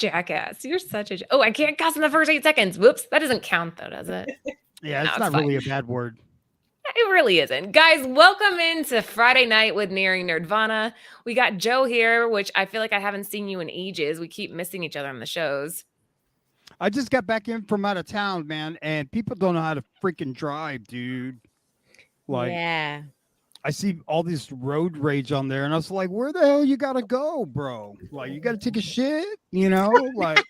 jackass. You're such a. Oh, I can't cuss in the first 8 seconds. Whoops. That doesn't count, though, does it? Yeah, No, it's not really a bad word. It really isn't. Guys, welcome into Friday night with Nearing Nerdvana. We got Joe here, which I feel like I haven't seen you in ages. We keep missing each other on the shows. I just got back in from out of town, man, and people don't know how to freaking drive, dude. Like, yeah. I see all this road rage on there, and I was like, where the hell you gotta go, bro? Like, you gotta take a shit, you know? Like,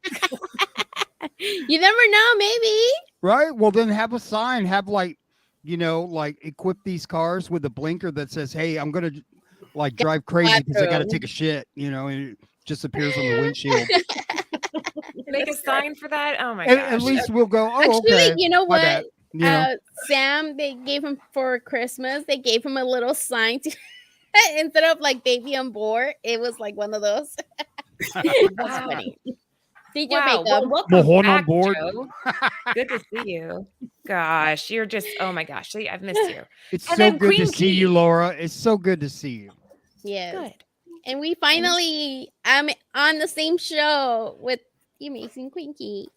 you never know, maybe. Right? Well, then have a sign, have like, you know, like equip these cars with a blinker that says, hey, I'm going to like drive crazy because I got to take a shit, you know, and it just appears on the windshield. Make a sign for that? Oh my gosh. At least we'll go, oh, Actually, okay. you know what? You know? Sam, they gave him for Christmas, they gave him a little sign to instead of like baby on board, it was like one of those. That's funny. Did you make well, welcome back, on board. Joe. Good to see you. Gosh, you're just, oh my gosh. See, I've missed you. It's and so good Queen to see you, Laura. It's so good to see you. Yeah. Good. And we finally, I'm on the same show with the amazing Queen Key.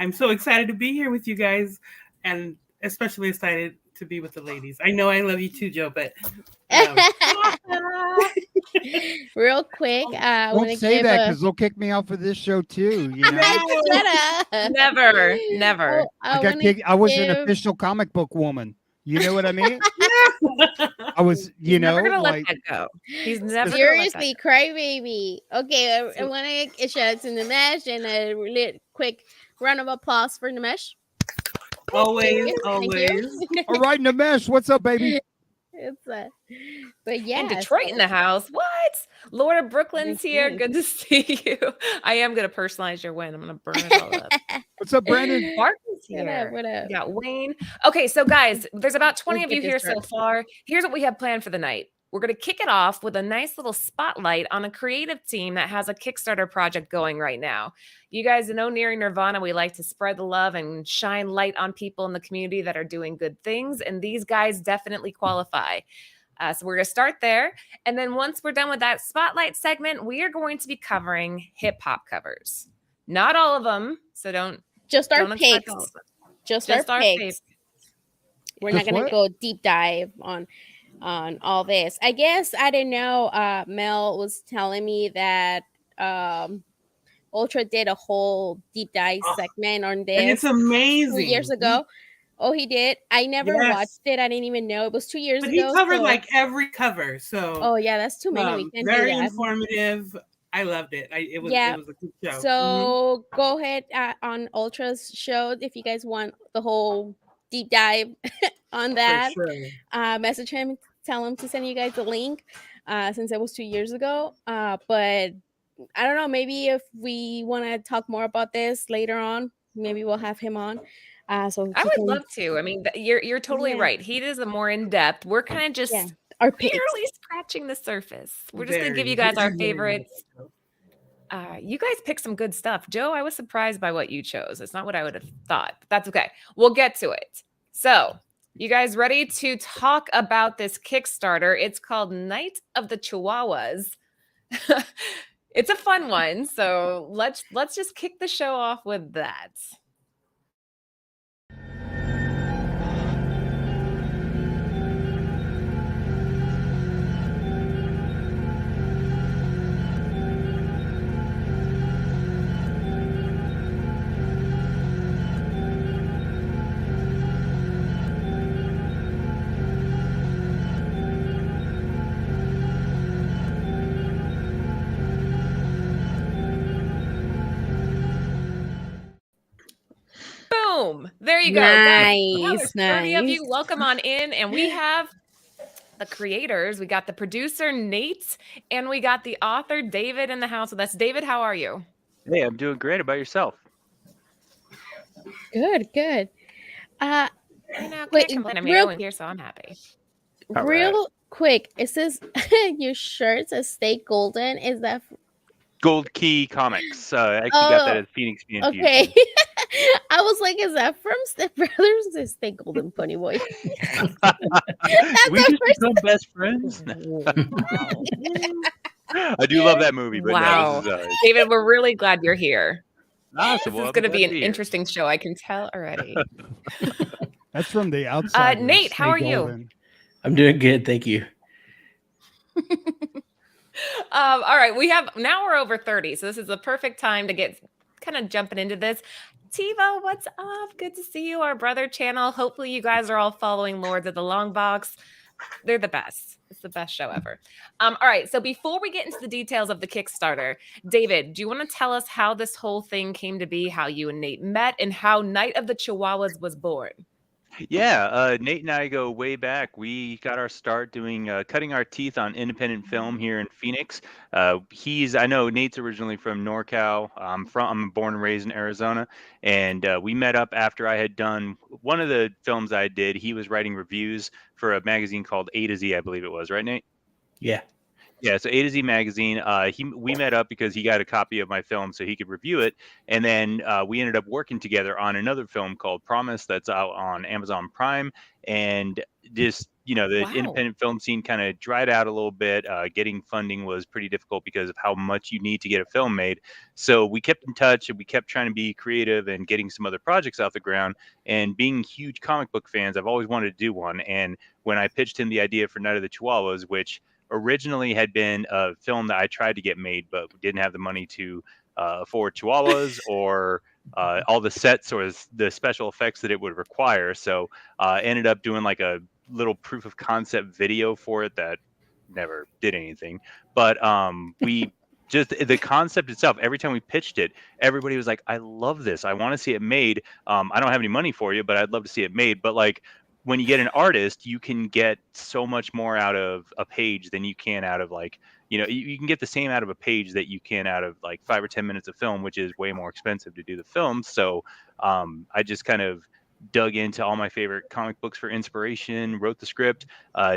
I'm so excited to be here with you guys, and especially excited to be with the ladies. I know I love you too, Joe, but real quick, don't say that because they'll kick me out for this show too. You know? Never. I was an official comic book woman. You know what I mean? I was, you know, never gonna like, let that go. He's never seriously crybaby. Okay, I want to shout out to Nimesh and a really quick round of applause for Nimesh. Always. All right, Nimesh, what's up, baby? But yeah, and Detroit in the house. What? Laura Brooklyn's here. Good to see you. I am gonna personalize your win. I'm gonna burn it all up. What's up, Brandon? Barton's here. What up? We got Wayne. Okay, so guys, there's about 20 of you here so far. Here's what we have planned for the night. We're going to kick it off with a nice little spotlight on a creative team that has a Kickstarter project going right now. You guys know Nearing Nirvana, we like to spread the love and shine light on people in the community that are doing good things, and these guys definitely qualify. So we're going to start there. And then once we're done with that spotlight segment, we are going to be covering hip-hop covers. Not all of them, so don't... Just our picks. Just our picks. We're not going to go deep dive on all this. I guess, I don't know, Mel was telling me that Ultra did a whole deep dive segment on this. And it's amazing. 2 years ago. Oh, he did? I never watched it. I didn't even know. It was 2 years ago. He covered like every cover. So oh yeah, that's too many. We can't very do that. Informative. I loved it. It was a good show. So go ahead on Ultra's show if you guys want the whole deep dive on that. For sure. Message him, tell him to send you guys the link since it was 2 years ago. But I don't know, maybe if we want to talk more about this later on, maybe we'll have him on. So I would love to. I mean, you're totally right. He is a more in-depth. We're kind of just barely scratching the surface. We're just going to give you guys our favorites. You guys picked some good stuff. Joe, I was surprised by what you chose. It's not what I would have thought, but that's okay. We'll get to it. So you guys ready to talk about this Kickstarter? It's called Night of the Chihuahuas. It's a fun one. So let's just kick the show off with that. Boom. There you go. Nice. 30 of you, welcome on in. And we have the creators. We got the producer, Nate, and we got the author, David, in the house with us. David, how are you? Hey, I'm doing great. About yourself? Good. Can't complain. I'm here, so I'm happy. Quick, it says your shirt says "Stay Golden." Is that Gold Key Comics? I actually got that at Phoenix BNP. Okay. I was like, is that from Step Brothers? Is Stay Golden, Pony Boy? We just become best friends. I do love that movie, but wow. no, this is David, we're really glad you're here. awesome. This is going to be an interesting show. I can tell already. That's from the outside. Nate, how are you? I'm doing good. Thank you. All right. Now we're over 30. So this is the perfect time to get kind of jumping into this. TiVo, what's up? Good to see you, our brother channel. Hopefully you guys are all following Lords of the Long Box. They're the best. It's the best show ever. All right. So before we get into the details of the Kickstarter, David, do you want to tell us how this whole thing came to be, how you and Nate met, and how Night of the Chihuahuas was born? Yeah, Nate and I go way back. We got our start doing cutting our teeth on independent film here in Phoenix. I know Nate's originally from NorCal. I'm born and raised in Arizona, and we met up after I had done one of the films I did. He was writing reviews for a magazine called A to Z, I believe it was, right, Nate? Yeah. Yeah, so A to Z magazine. We met up because he got a copy of my film so he could review it, and then we ended up working together on another film called Promise that's out on Amazon Prime. And just the independent film scene kind of dried out a little bit. Getting funding was pretty difficult because of how much you need to get a film made. So we kept in touch and we kept trying to be creative and getting some other projects off the ground. And being huge comic book fans, I've always wanted to do one. And when I pitched him the idea for Night of the Chihuahuas, which originally had been a film that I tried to get made, but didn't have the money to afford chihuahuas or all the sets or the special effects that it would require. So ended up doing like a little proof of concept video for it that never did anything. But we just the concept itself, every time we pitched it, everybody was like, I love this. I want to see it made. I don't have any money for you, but I'd love to see it made. But like, when you get an artist, you can get so much more out of a page than you can out of like, you can get the same out of a page that you can out of like 5 or 10 minutes of film, which is way more expensive to do the film. So I just kind of dug into all my favorite comic books for inspiration, wrote the script.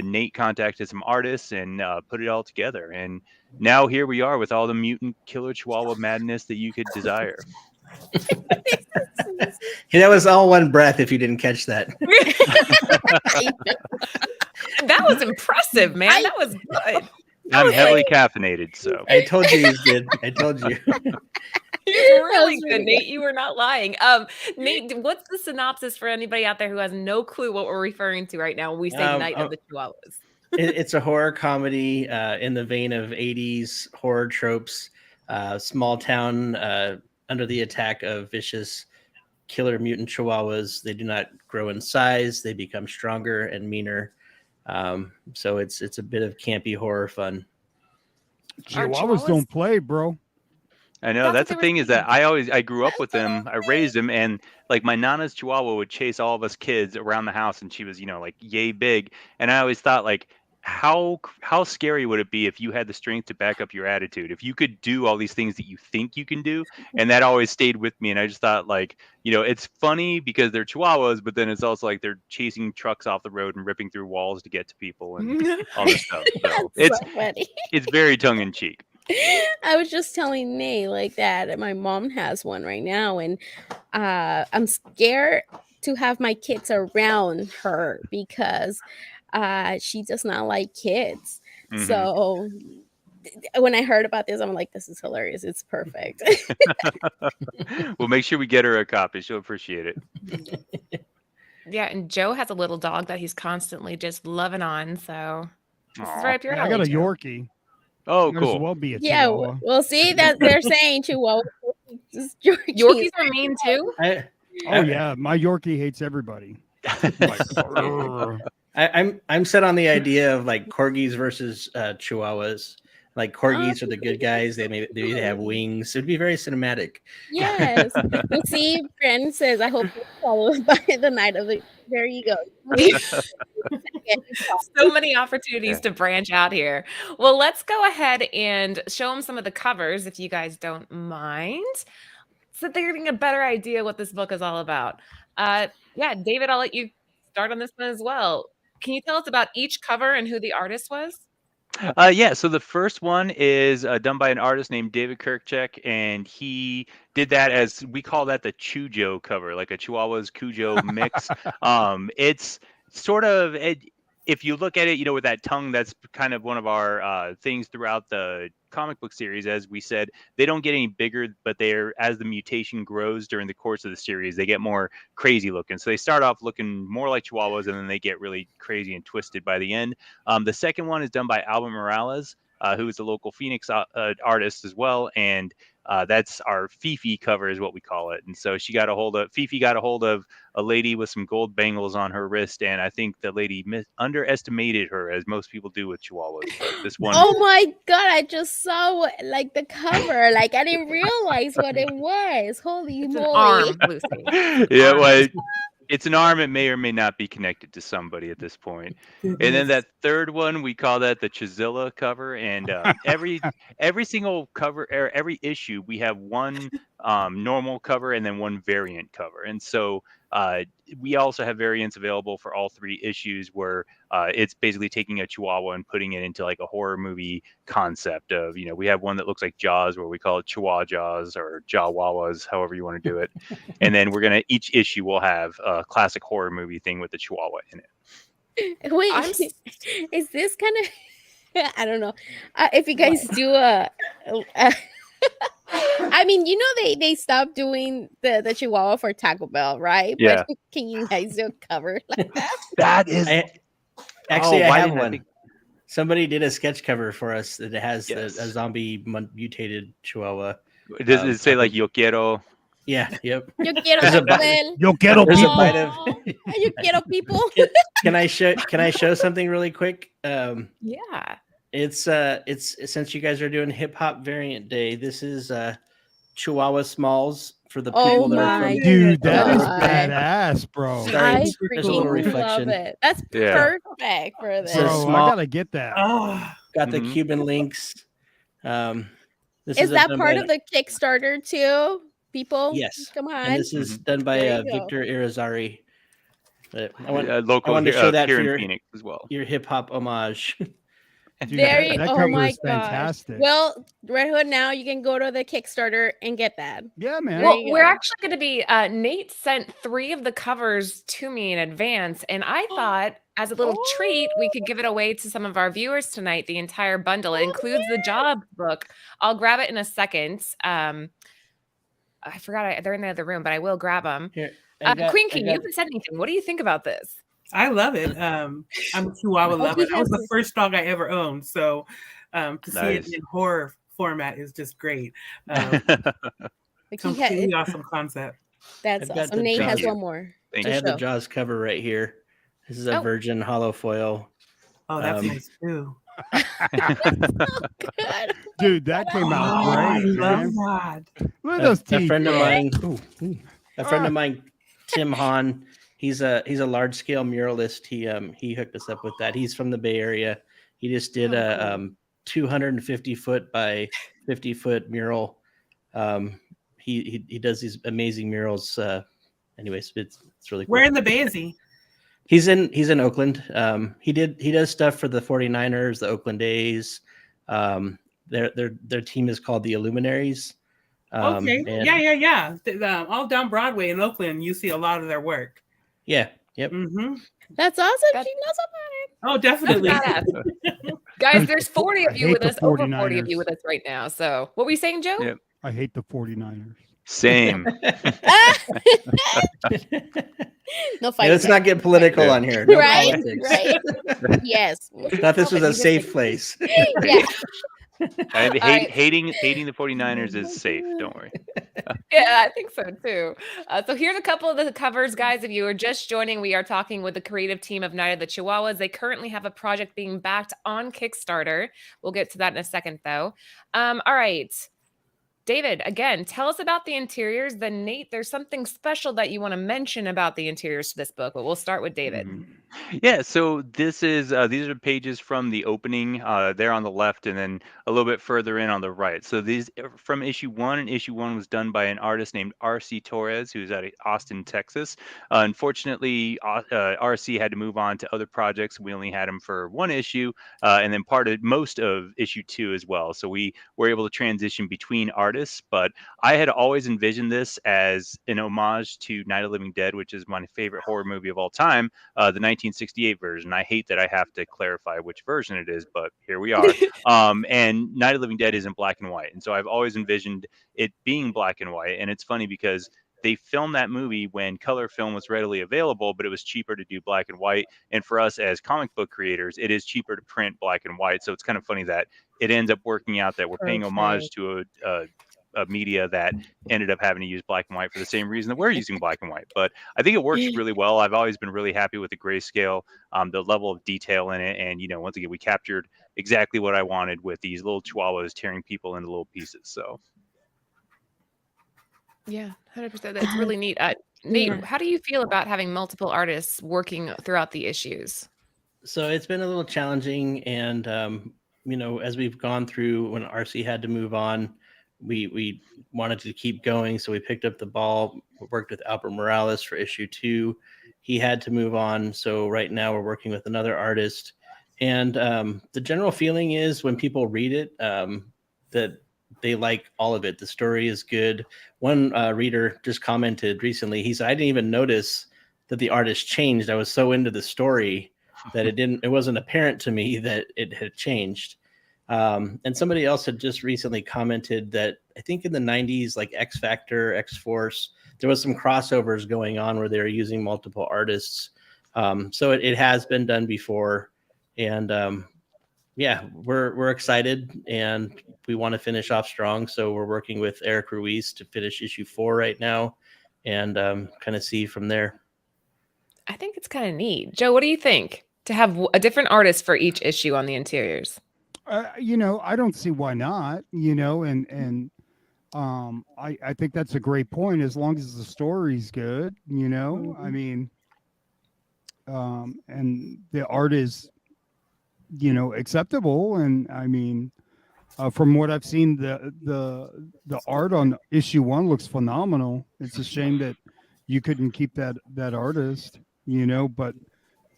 Nate contacted some artists and put it all together. And now here we are with all the mutant killer chihuahua madness that you could desire. That was all one breath if you didn't catch that. That was impressive, man. That was good. I'm heavily caffeinated, so. I told you he's good. I told you. He's really good, Nate. You were not lying. Nate, what's the synopsis for anybody out there who has no clue what we're referring to right now when we say Night of the Chihuahuas? It's a horror comedy in the vein of 80s horror tropes. Small town under the attack of vicious killer mutant chihuahuas. They do not grow in size. They become stronger and meaner. So it's a bit of campy horror fun. Chihuahuas don't play, bro. I know. That's the thing is that I grew up with them. I raised them, and like my nana's Chihuahua would chase all of us kids around the house, and she was, like yay big. And I always thought like, how scary would it be if you had the strength to back up your attitude, if you could do all these things that you think you can do? And that always stayed with me. And I just thought like, it's funny because they're Chihuahuas, but then it's also like they're chasing trucks off the road and ripping through walls to get to people and all this stuff. So it's very tongue in cheek. I was just telling Nate like that my mom has one right now, and I'm scared to have my kids around her because she does not like kids. Mm-hmm. So when I heard about this, I'm like, this is hilarious. It's perfect. Well, make sure we get her a copy. She'll appreciate it. Yeah, and Joe has a little dog that he's constantly just loving on. So this is right up your alley. I got a Yorkie. Oh, cool. Well be a Chihuahua. Well, see that they're saying Chihuahua. Yorkies are mean too. Yeah, my Yorkie hates everybody. I'm set on the idea of like corgis versus Chihuahuas. Like corgis are the good guys. They have wings. It'd be very cinematic. Yes. You see, Brandon says, I hope you're followed by the night of the. There you go. So many opportunities to branch out here. Well, let's go ahead and show them some of the covers, if you guys don't mind, so they're getting a better idea what this book is all about. Yeah, David, I'll let you start on this one as well. Can you tell us about each cover and who the artist was? Yeah, so the first one is done by an artist named David Kirkcheck, and he did that as, we call that the Chujo cover, like a Chihuahuas Cujo mix. It's sort of, if you look at it, with that tongue, that's kind of one of our things throughout the comic book series. As we said, they don't get any bigger, but as the mutation grows during the course of the series, they get more crazy looking. So they start off looking more like Chihuahuas, and then they get really crazy and twisted by the end. The second one is done by Alba Morales, who is a local Phoenix artist as well, and that's our Fifi cover, is what we call it. And so Fifi got a hold of a lady with some gold bangles on her wrist, and I think the lady underestimated her, as most people do with Chihuahuas. But this one, oh my god, I just saw the cover. Like, I didn't realize what it was. Holy moly! An arm, Lucy. Yeah, well, it's an arm. It may or may not be connected to somebody at this point. And then that third one, we call that the Chizilla cover. And every single cover, or every issue, we have one normal cover and then one variant cover. And so we also have variants available for all 3 issues, where it's basically taking a Chihuahua and putting it into like a horror movie concept of, we have one that looks like Jaws, where we call it Chihuahua Jaws or Jawawas, however you want to do it. And then each issue will have a classic horror movie thing with the Chihuahua in it. Wait, is this kind of, I don't know, if you guys do I mean, they stopped doing the Chihuahua for Taco Bell, right? Yeah. But can you guys do a cover like that? That is... Actually, I have one. Somebody did a sketch cover for us that has a zombie mutated Chihuahua. Does it say like Yo Quiero? Yeah, yep. Yo quiero Yo quiero There's a people. bite of... Yo quiero people. Can I show something really quick? Yeah. It's since you guys are doing Hip Hop Variant Day, this is Chihuahua Smalls for the people that are from... Dude, that is badass, bro. I Crystal freaking reflection. love it. That's perfect for this. So Bro, I gotta get that. Got the Cuban links. This is that part of the Kickstarter too? People, yes, come on. And this is done by Victor Irizarry. I wanted to show that here for in your Phoenix as well. Your hip hop homage. Dude, that oh cover my is fantastic. Well, Red Hood, now you can go to the Kickstarter and get that. Yeah, man. Well, we're actually going to be. Nate sent 3 of the covers to me in advance, and I thought, as a little treat, we could give it away to some of our viewers tonight. The entire bundle. It includes the job book. I'll grab it in a second. I forgot they're in the other room, but I will grab them. Queen King, you haven't said anything. What do you think about this? I love it. I'm a Chihuahua lover. That was the first dog I ever owned. So to see it in horror format is just great. Completely awesome concept. That's awesome. Nate has one more. I have the Jaws cover right here. This is a virgin hollow foil. Oh, that's nice too. Dude, that came out great. I love man. that. Look at those teeth. A friend of mine, Tim Hahn. He's a large scale muralist. He hooked us up with that. He's from the Bay Area. He just did a 250 foot by 50 foot mural. He does these amazing murals. Anyways, it's really cool. Where in the Bay is he? He's in Oakland. He does stuff for the 49ers, the Oakland A's. Their team is called the Illuminaries. Okay. Yeah. All down Broadway in Oakland, you see a lot of their work. Yeah. Yep. Mm-hmm. That's awesome. She knows about it. Oh, definitely. Guys, there's 40 of you with us, over 40 of you with us right now. So what were you saying, Joe? Yep. I hate the 49ers. Same. No fight. Let's not get political on here. No right? politics. Right. Yes. Thought this was a safe place. Yeah. Hating the 49ers is safe. Don't worry. Yeah, I think so too. So here's a couple of the covers, guys. If you are just joining, we are talking with the creative team of Night of the Chihuahuas. They currently have a project being backed on Kickstarter. We'll get to that in a second, though. All right. David, again, tell us about the interiors. Then Nate, there's something special that you want to mention about the interiors to this book, but we'll start with David. Yeah, so these are the pages from the opening. There on the left, and then a little bit further in on the right. So these from issue 1, and issue 1 was done by an artist named R.C. Torres, who's out of Austin, Texas. Unfortunately, R.C. had to move on to other projects. We only had him for 1 issue, and then most of issue 2 as well. So we were able to transition between artists, but I had always envisioned this as an homage to Night of the Living Dead, which is my favorite horror movie of all time, the 1968 version. I hate that I have to clarify which version it is, but here we are. And Night of the Living Dead is in black and white, and so I've always envisioned it being black and white. And it's funny because they filmed that movie when color film was readily available, but it was cheaper to do black and white. And for us as comic book creators, it is cheaper to print black and white. So it's kind of funny that it ends up working out that we're paying homage to a media that ended up having to use black and white for the same reason that we're using black and white. But I think it works really well. I've always been really happy with the grayscale, the level of detail in it. And, once again, we captured exactly what I wanted with these little chihuahuas tearing people into little pieces. So. Yeah, 100%. That's really neat. Nate, how do you feel about having multiple artists working throughout the issues? So it's been a little challenging. And, as we've gone through, when RC had to move on, we wanted to keep going. So we picked up the ball, worked with Albert Morales for issue 2. He had to move on. So right now we're working with another artist. And the general feeling is when people read it, that they like all of it. The story is good. One reader just commented recently, he said, I didn't even notice that the artist changed. I was so into the story that it wasn't apparent to me that it had changed. And somebody else had just recently commented that I think in the 90s, like X Factor, X Force, there was some crossovers going on where they were using multiple artists. So it has been done before. And we're excited and we want to finish off strong. So we're working with Eric Ruiz to finish issue 4 right now and kind of see from there. I think it's kind of neat. Joe, what do you think to have a different artist for each issue on the interiors? I don't see why not, and I think that's a great point as long as the story's good, I mean, and the art is, acceptable. And I mean, from what I've seen, the art on issue 1 looks phenomenal. It's a shame that you couldn't keep that artist, but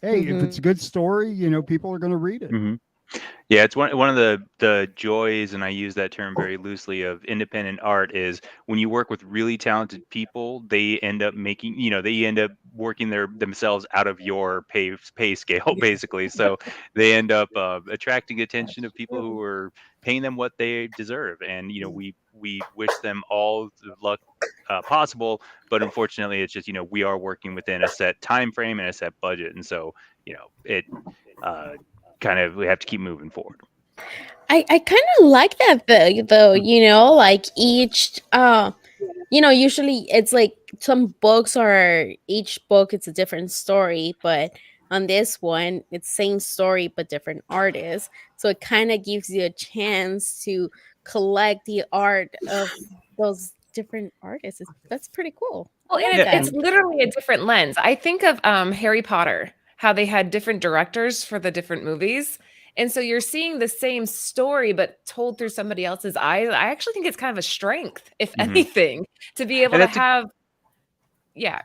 hey, if it's a good story, people are going to read it. Yeah, it's one of the joys, and I use that term very loosely, of independent art is when you work with really talented people, they end up making, they end up working themselves out of your pay scale, basically. So they end up attracting attention of people who are paying them what they deserve. And, we wish them all the luck possible, but unfortunately it's just, we are working within a set time frame and a set budget. And so, it we have to keep moving forward. I kind of like that though, like each usually it's like some books are, each book it's a different story, but on this one it's same story but different artists, so it kind of gives you a chance to collect the art of those different artists. That's pretty cool. Well, it's literally a different lens. I think of Harry Potter, how they had different directors for the different movies. And so you're seeing the same story, but told through somebody else's eyes. I actually think it's kind of a strength, if anything, to be able to have.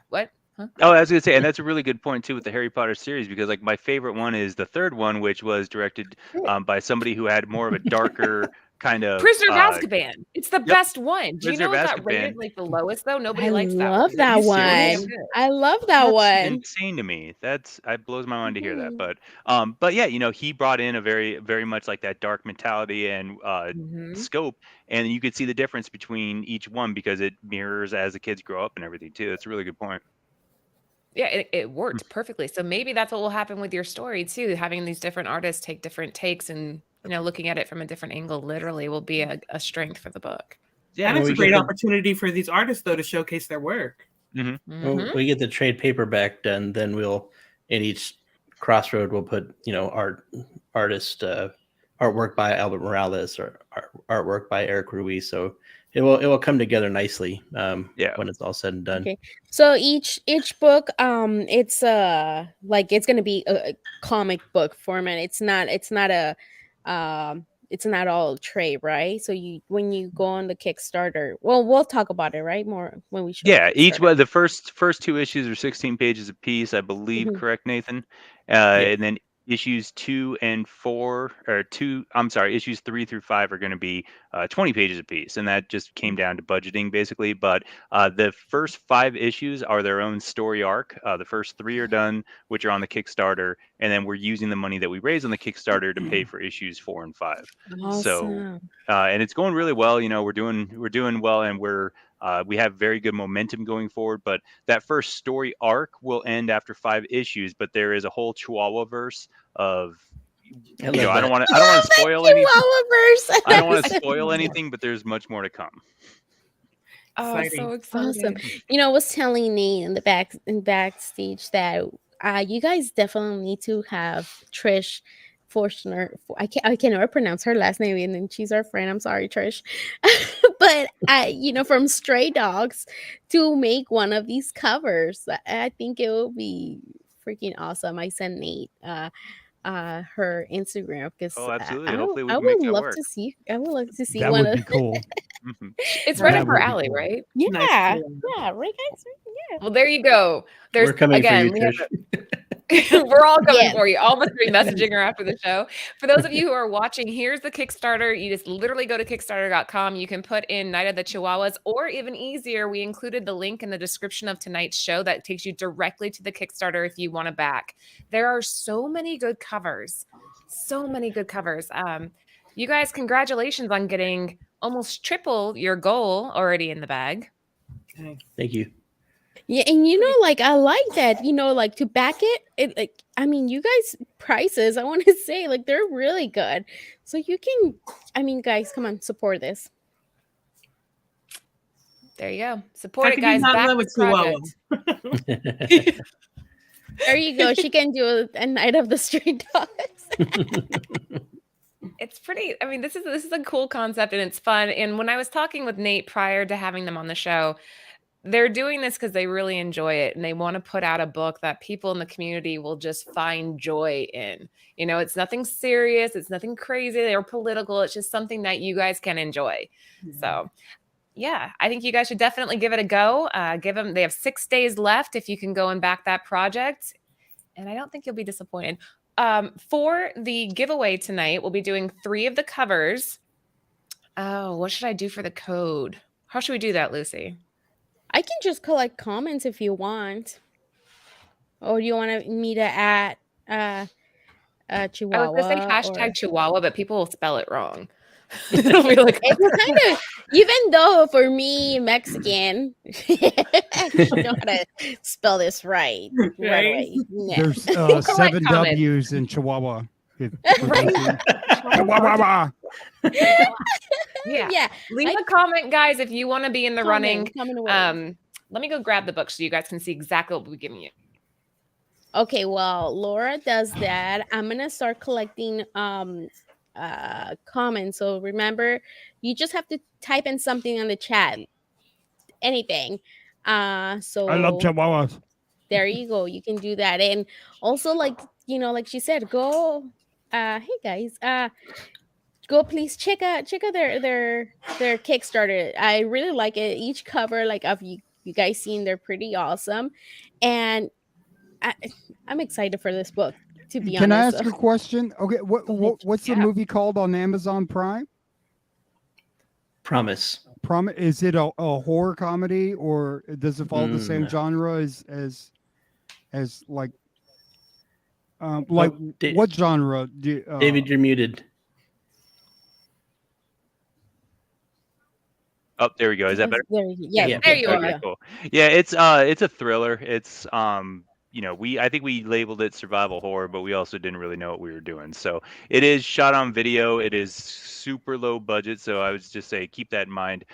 What? Huh? Oh, I was going to say, and that's a really good point too with the Harry Potter series, because like my favorite one is the third one, which was directed by somebody who had more of a darker kind of Prisoner of Azkaban. It's the best one. Do you know it got rated like the lowest though? Nobody likes that one. I love that one. I love that one. Insane to me. It blows my mind to hear that. But yeah, he brought in a very, very much like that dark mentality and scope, and you could see the difference between each one because it mirrors as the kids grow up and everything too. That's a really good point. Yeah, it worked perfectly. So maybe that's what will happen with your story too. Having these different artists take different takes and looking at it from a different angle literally will be a strength for the book. Yeah, and it's a great opportunity for these artists though to showcase their work. When we get the trade paperback done, then we'll in each crossroad we'll put artist artwork by Albert Morales or artwork by Eric Ruiz. So it will come together nicely when it's all said and done. Okay. So each book it's it's going to be a comic book format. It's not all trade, right? So when you go on the Kickstarter, well, we'll talk about it, right? More when we show. Yeah, each one, the first 2 issues are 16 pages a piece, I believe. Correct, Nathan? And then issues 2 and 4 issues 3 through 5 are going to be 20 pages a piece, and that just came down to budgeting basically. But the first 5 issues are their own story arc. The first 3 are done, which are on the Kickstarter, and then we're using the money that we raise on the Kickstarter to pay for issues 4 and 5. Awesome. So and it's going really well. We're doing well, and we have very good momentum going forward. But that first story arc will end after 5 issues. But there is a whole Chihuahua verse of, I don't want to spoil anything. I don't want to spoil anything, but there's much more to come. Oh, exciting. So exciting. Awesome. I was telling Nate in backstage that you guys definitely need to have Trish Forstner. I can never pronounce her last name, and then she's our friend. I'm sorry, Trish. But from Stray Dogs to make one of these covers. I think it will be freaking awesome. I sent Nate her Instagram because absolutely. Hopefully we I can make would that love work. to see. I would love to see that one would of be cool. It's right up her alley, cool. Right? Yeah, nice. Yeah, right, guys. Yeah. Well, there you go. We're coming for you, Trish. We're all coming for you. All must be messaging her after the show. For those of you who are watching, here's the Kickstarter. You just literally go to Kickstarter.com. You can put in Night of the Chihuahuas, or even easier, we included the link in the description of tonight's show that takes you directly to the Kickstarter if you want to back. There are so many good covers. So many good covers. You guys, congratulations on getting almost triple your goal already in the bag. Okay. Thank you. Yeah, and I like that, to back it, you guys' prices, I want to say, they're really good. So you can, guys, come on, support this. There you go. Support it, guys. Back with project. There you go. She can do a Night of the Stray Dogs. It's pretty, this is a cool concept, and it's fun. And when I was talking with Nate prior to having them on the show, they're doing this because they really enjoy it, and they want to put out a book that people in the community will just find joy in. It's nothing serious. It's nothing crazy or political. It's just something that you guys can enjoy. Mm-hmm. So yeah, I think you guys should definitely give it a go. They have 6 days left if you can go and back that project. And I don't think you'll be disappointed. For the giveaway tonight, we'll be doing 3 of the covers. Oh, what should I do for the code? How should we do that, Lucy? I can just collect comments if you want. Or do you want me to add Chihuahua? I was going to say hashtag Chihuahua, but people will spell it wrong. It'll be like, it's kind of, even though for me, Mexican, I know how to spell this right away. Yeah. There's 7 W's in Chihuahua. Chihuahua. Yeah. Leave a comment, guys, if you want to be in the running. Let me go grab the book so you guys can see exactly what we're giving you. Okay, well, Laura does that. I'm gonna start collecting comments. So remember, you just have to type in something on the chat, anything. So I love Chihuahuas. There you go. You can do that, and also like she said, go. Hey guys, go please check out their Kickstarter. I really like it. Each cover, of you guys seen, they're pretty awesome, and I'm excited for this book. To be honest, can I ask a question? Okay, what's the movie called on Amazon Prime? Promise. Is it a horror comedy, or does it follow the same genre as like what genre? David, you're muted. Oh, there we go. Is that better? There you are. Cool. Yeah, it's a thriller. It's I think we labeled it survival horror, but we also didn't really know what we were doing. So it is shot on video. It is super low budget. So I would just say keep that in mind.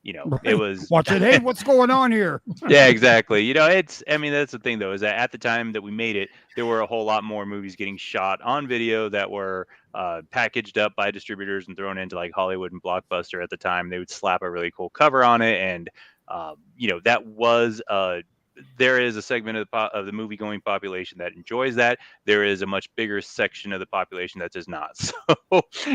It was watch it. Hey, what's going on here? Yeah, exactly. That's the thing though, is that at the time that we made it, there were a whole lot more movies getting shot on video that were packaged up by distributors and thrown into like Hollywood and Blockbuster at the time. They would slap a really cool cover on it, and that was there is a segment of the movie going population that enjoys that. There is a much bigger section of the population that does not. So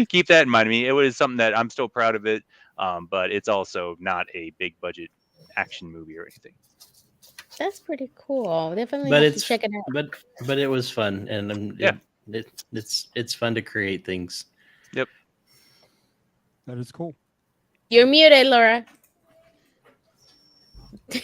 keep that in mind. It was something that I'm still proud of it, but it's also not a big budget action movie or anything. That's pretty cool. Definitely have to check it out. But it was fun, and It's fun to create things. Yep. That is cool. You're muted, Laura.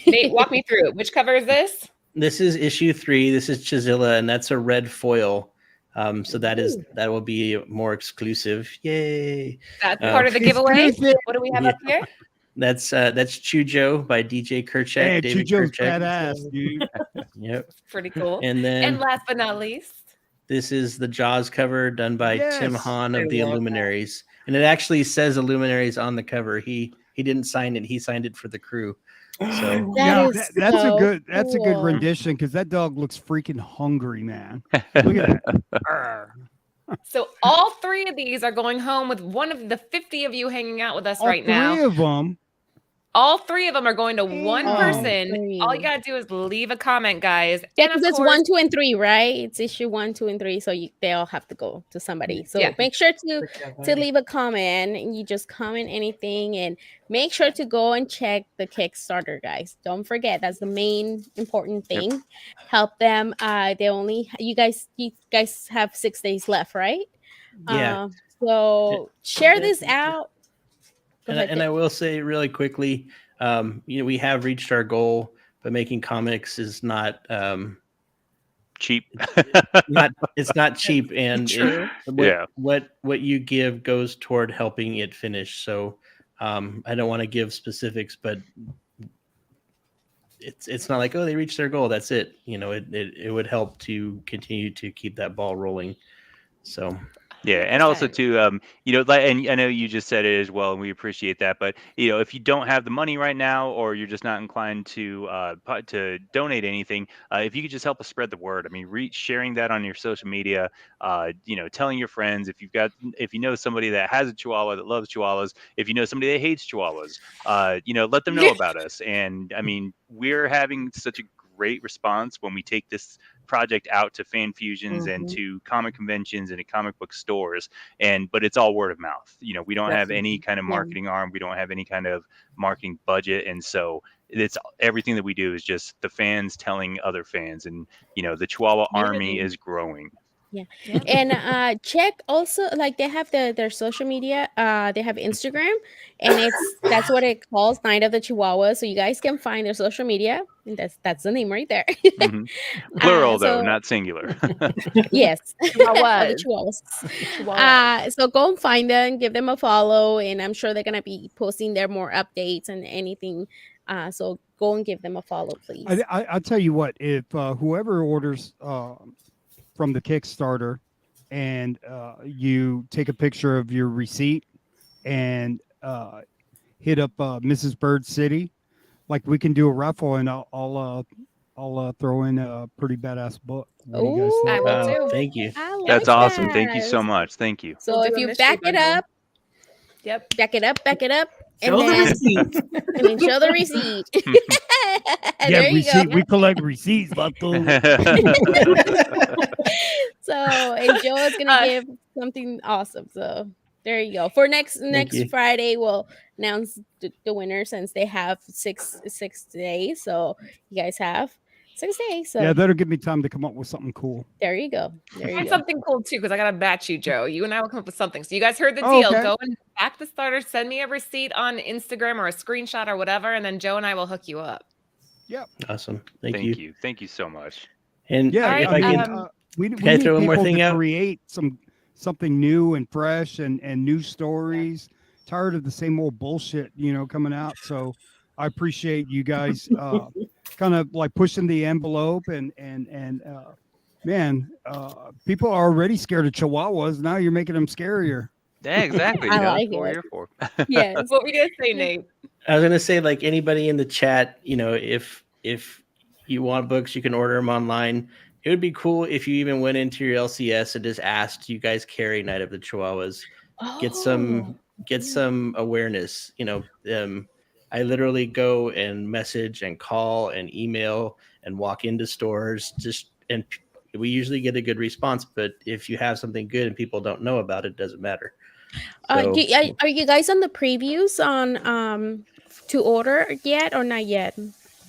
Nate, walk me through it. Which cover is this? This is issue 3. This is Chizilla, and that's a red foil. So that will be more exclusive. Yay! That's part of the giveaway. What do we have up here? That's Chujo by DJ Kerchak. Hey, David Chujo's Kerchak. badass, dude. Yep. Pretty cool. And last but not least, this is the Jaws cover done by Tim Hahn of the love Illuminaries, and it actually says Illuminaries on the cover. He didn't sign it; he signed it for the crew. So that's a good rendition because that dog looks freaking hungry, man. Look at that. So all 3 of these are going home with one of the 50 of you hanging out with us right now. 3 of them. All 3 of them are going to one person. All you gotta do is leave a comment, guys. Yeah, because it's 1, 2, and 3, right? It's issue 1, 2, and 3, so they all have to go to somebody. So make sure to leave a comment. And you just comment anything, and make sure to go and check the Kickstarter, guys. Don't forget, that's the main important thing. Yep. Help them. You guys have 6 days left, right? Yeah. So share this out. And I will say really quickly, we have reached our goal, but making comics is not cheap. It's not cheap, and what you give goes toward helping it finish. So I don't want to give specifics, but it's not like, oh, they reached their goal, that's it. It would help to continue to keep that ball rolling. So. Yeah, and also too, and I know you just said it as well, and we appreciate that. But if you don't have the money right now, or you're just not inclined to donate anything, if you could just help us spread the word. I mean, sharing that on your social media, telling your friends. If you know somebody that has a Chihuahua that loves Chihuahuas, if you know somebody that hates Chihuahuas, let them know about us. And I mean, we're having such a great response when we take this project out to fan fusions and to comic conventions and to comic book stores, but it's all word of mouth. We don't have any kind of marketing arm, we don't have any kind of marketing budget, and so it's everything that we do is just the fans telling other fans, and the Chihuahua army is growing. Yeah. And check also, like, they have their social media. They have Instagram, and that's what it calls, Night of the Chihuahua. So you guys can find their social media, and that's the name right there. Plural though, not singular. Yes. Chihuahuas. So go and find them, give them a follow, and I'm sure they're gonna be posting there more updates and anything. So go and give them a follow, please. I'll tell you what, if whoever orders from the Kickstarter, and you take a picture of your receipt and hit up Mrs. Bird City, like, we can do a raffle, and I'll throw in a pretty badass book. What do you guys think? I will too. Thank you. That's awesome. Thank you so much. Thank you. So if you back it up, back it up. Show the receipt. And then show the receipt. Yeah, receipt. We collect receipts, Vato. So, and Joe is gonna give something awesome. So there you go. For next Friday, we'll announce the winner, since they have six days. So you guys have 6 days. So yeah, that'll give me time to come up with something cool. There you go. And something cool too, because I gotta batch you, Joe. You and I will come up with something. So you guys heard the deal. Okay. Go and back the starter. Send me a receipt on Instagram or a screenshot or whatever, and then Joe and I will hook you up. Yep. Awesome. Thank you. Thank you so much. And yeah, if I can, we can I need throw one more people thing to out? create something new and fresh and new stories. Tired of the same old bullshit, coming out. So I appreciate you guys kind of like pushing the envelope, and man, people are already scared of Chihuahuas. Now you're making them scarier. Yeah, exactly. I like that's what we're it. here for. Yeah. That's what we gonna say, Nate. I was gonna say, like, anybody in the chat, if you want books, you can order them online. It would be cool if you even went into your LCS and just asked, "You guys carry Night of the Chihuahuas?" Get some awareness. I literally go and message and call and email and walk into stores, and we usually get a good response. But if you have something good and people don't know about it, it doesn't matter. So, are you guys on the previews on to order yet or not yet?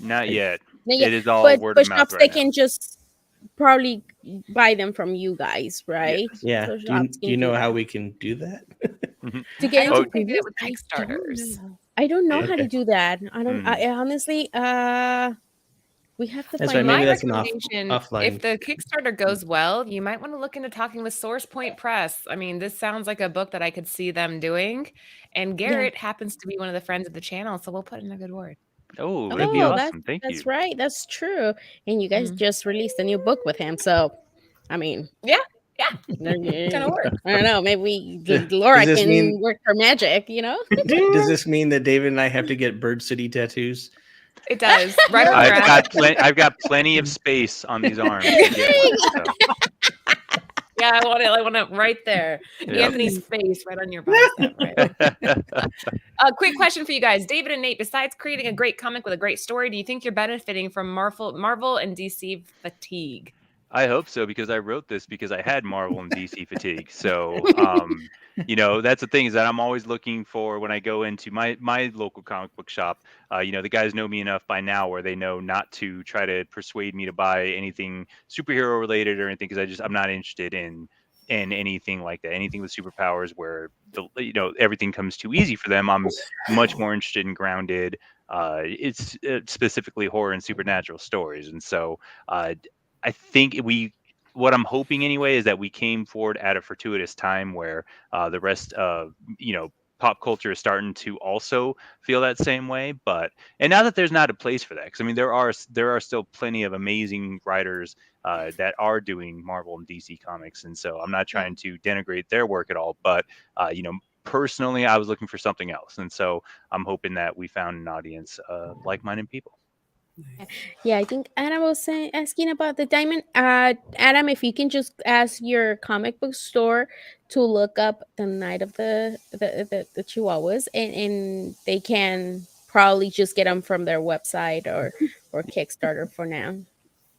Not yet. Not yet. It is all but word of mouth shops, right they now. can just probably buy them from you guys, right? Yes. Yeah. So Do shops you can know do how that. we can do that? To get I don't into think they do it previews, with I don't Kickstarters. know. I don't know how to Okay. do that. I don't. Mm. I honestly, we have to That's find right. Maybe My that's an recommendation, offline. if the Kickstarter goes well, you might want to look into talking with Source Point Press. I mean, this sounds like a book that I could see them doing. And Yeah. Garrett happens to be one of the friends of the channel, so we'll put in a good word. Oh, that'd be Oh, awesome. Thank you. that's right. That's true. And you guys Mhm. just released a new book with him, so I mean, Yeah, I kind of work. don't know. Maybe Does Laura this can mean- work her magic. You know. Does this mean that David and I have to get Bird City tattoos? It does. Right on your ass. I've got plenty of space on these arms. To get one, so. Yeah, I want it right there. Yeah. Anthony's face right on your bicep. Right. Quick question for you guys, David and Nate. Besides creating a great comic with a great story, do you think you're benefiting from Marvel and DC fatigue? I hope so, because I wrote this because I had Marvel and DC fatigue. So, that's the thing, is that I'm always looking for, when I go into my local comic book shop, the guys know me enough by now where they know not to try to persuade me to buy anything superhero related or anything, because I'm not interested in anything like that, anything with superpowers where everything comes too easy for them. I'm much more interested in grounded, it's specifically horror and supernatural stories. And so I think what I'm hoping anyway is that we came forward at a fortuitous time where the rest of pop culture is starting to also feel that same way. And now that there's not a place for that, because I mean there are still plenty of amazing writers that are doing Marvel and DC comics, and so I'm not trying to denigrate their work at all. But personally, I was looking for something else, and so I'm hoping that we found an audience like-minded people. Yeah, I think Adam was asking about the diamond. Adam, if you can just ask your comic book store to look up the Night of the Chihuahuas, and they can probably just get them from their website or Kickstarter for now.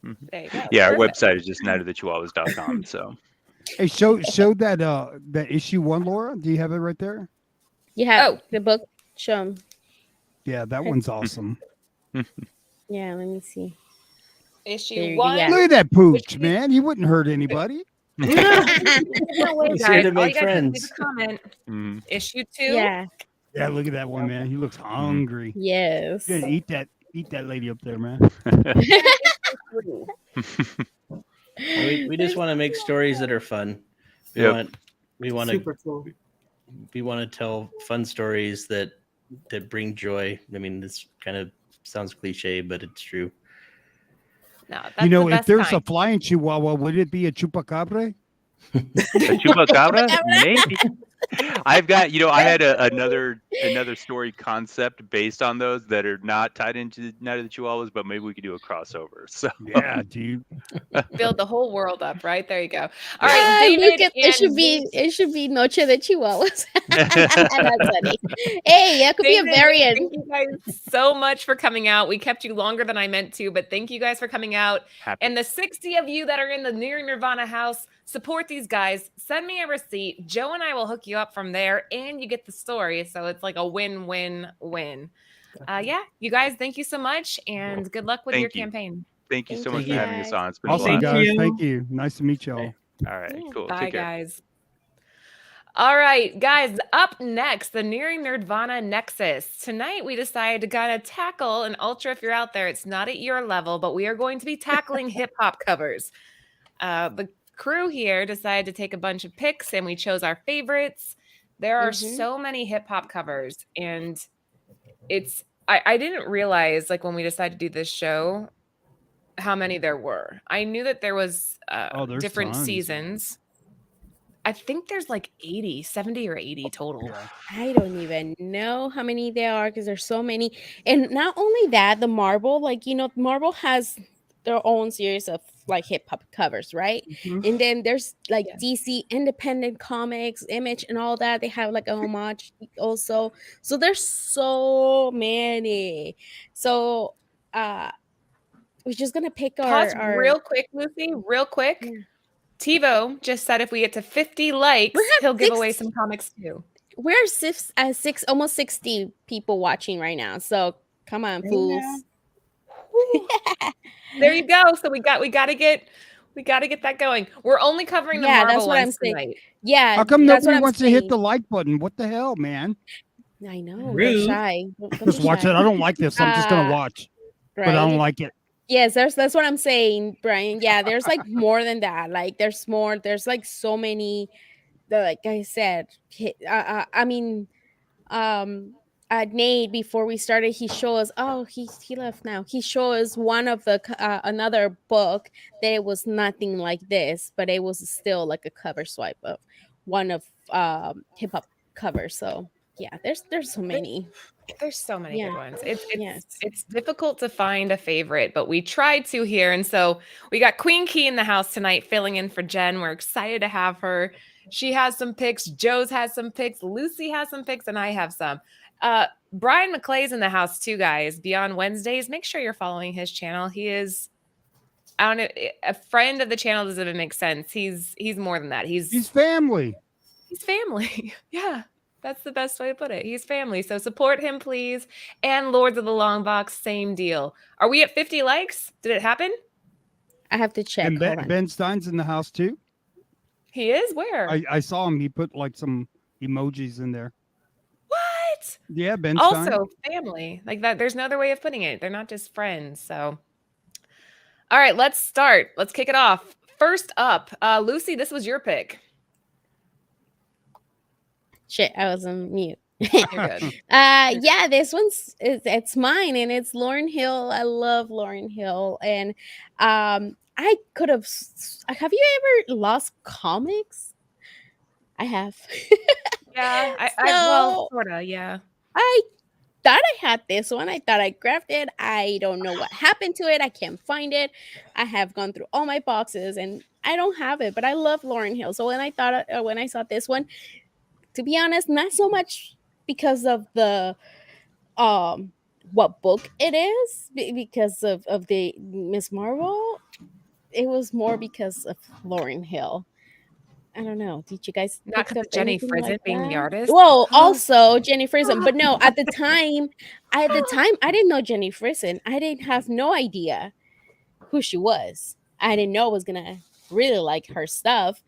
Mm-hmm. There you go. Yeah, Perfect. our website is just nightofthechihuahuas.com. So, hey, show that issue 1, Laura. Do you have it right there? You have the book. Show 'em. Yeah, that one's awesome. Yeah, let me see. Issue 1. Yeah. Look at that pooch, man. He wouldn't hurt anybody. He's here to make friends. Comment. Issue 2. Yeah. Yeah, look at that one, man. He looks hungry. Yes. He's gonna eat that lady up there, man. We just want to make stories that are fun. We want to tell fun stories that bring joy. I mean, this kind of sounds cliche, but it's true. No, that's if there's a flying chihuahua, would it be a chupacabra? A chupacabra? Maybe. I've got, I had another story concept based on those that are not tied into Night of the Chihuahuas, but maybe we could do a crossover. So yeah, dude, build the whole world up, right? There you go. All right, David, it should be Noche de Chihuahuas. That's funny. Hey, that could be a variant. Thank you guys so much for coming out. We kept you longer than I meant to, but thank you guys for coming out. Happy. And the 60 of you that are in the Near Nirvana house, support these guys. Send me a receipt. Joe and I will hook you up from there, and you get the story. So it's like a win-win-win. You guys, thank you so much, and good luck with your campaign. Thank you so much for having us on. It's been awesome, a lot. guys. Thank you. Nice to meet y'all. All right, cool. Bye, Take care. guys. All right, guys, up next, the Nearing Nerdvana Nexus. Tonight, we decided to kind of tackle, and Ultra, if you're out there, it's not at your level, but we are going to be tackling hip-hop covers. The crew here decided to take a bunch of picks, and we chose our favorites. There are so many hip-hop covers, and I didn't realize, like, when we decided to do this show, how many there were. I knew that there was different tons. seasons. I think there's like 70 or 80 total. I don't even know how many there are because there's so many. And not only that, the Marvel, Marvel has their own series of like hip hop covers, right? And then there's like DC independent comics, Image, and all that. They have like a homage also. So there's so many. So we're just gonna pick our real quick, Lucy, real quick. Yeah. TiVo just said if we get to 50 likes, he'll give away some comics too. We're almost 60 people watching right now. So come on, fools. There you go. So we got to get We got to get that going. We're only covering the Marvel ones tonight. Yeah. How come nobody wants to hit the like button? What the hell, man? I know. They're shy. Just watch it. I don't like this. I'm just gonna watch, but I don't like it. Yes, that's what I'm saying, Brian. Yeah, there's like more than that. Like there's more. There's like so many. Like I said, I mean, Nate, before we started, he showed us. Oh, he left now. He showed us one of the another book that it was nothing like this, but it was still like a cover swipe of one of hip hop covers. So yeah, there's so many. There's so many good ones. It's difficult to find a favorite, but we tried to here, and so we got Queen Key in the house tonight, filling in for Jen. We're excited to have her. She has some picks. Joe's has some picks. Lucy has some picks, and I have some. Brian McClay's in the house too, guys. Beyond Wednesdays, make sure you're following his channel. He is, I don't know, a friend of the channel doesn't even make sense. He's more than that. He's family. He's family. Yeah, that's the best way to put it. He's family. So support him, please. And Lords of the Long Box, same deal. Are we at 50 likes? Did it happen? I have to check. And Ben Stein's in the house too. He is? Where? I saw him. He put like some emojis in there. What? Yeah, Ben Stein. Also family. Like that. There's no other way of putting it. They're not just friends. So, all right, let's start. Let's kick it off. First up, Lucy, this was your pick. Shit, I was on mute. You're good. Yeah, this one's it's mine, and it's Lauryn Hill. I love Lauryn Hill, and I could have. Have you ever lost comics? I have. Yeah, well, sorta. Yeah. I thought I had this one. I thought I grabbed it. I don't know what happened to it. I can't find it. I have gone through all my boxes, and I don't have it. But I love Lauryn Hill. So when I saw this one, to be honest, not so much because of the what book it is, because of the Miss Marvel. It was more because of Lauryn Hill. I don't know. Did you guys not because of Jenny Frison being the artist? Well, also Jenny Frison, but no. At the time, I didn't know Jenny Frison. I didn't have no idea who she was. I didn't know I was gonna really like her stuff.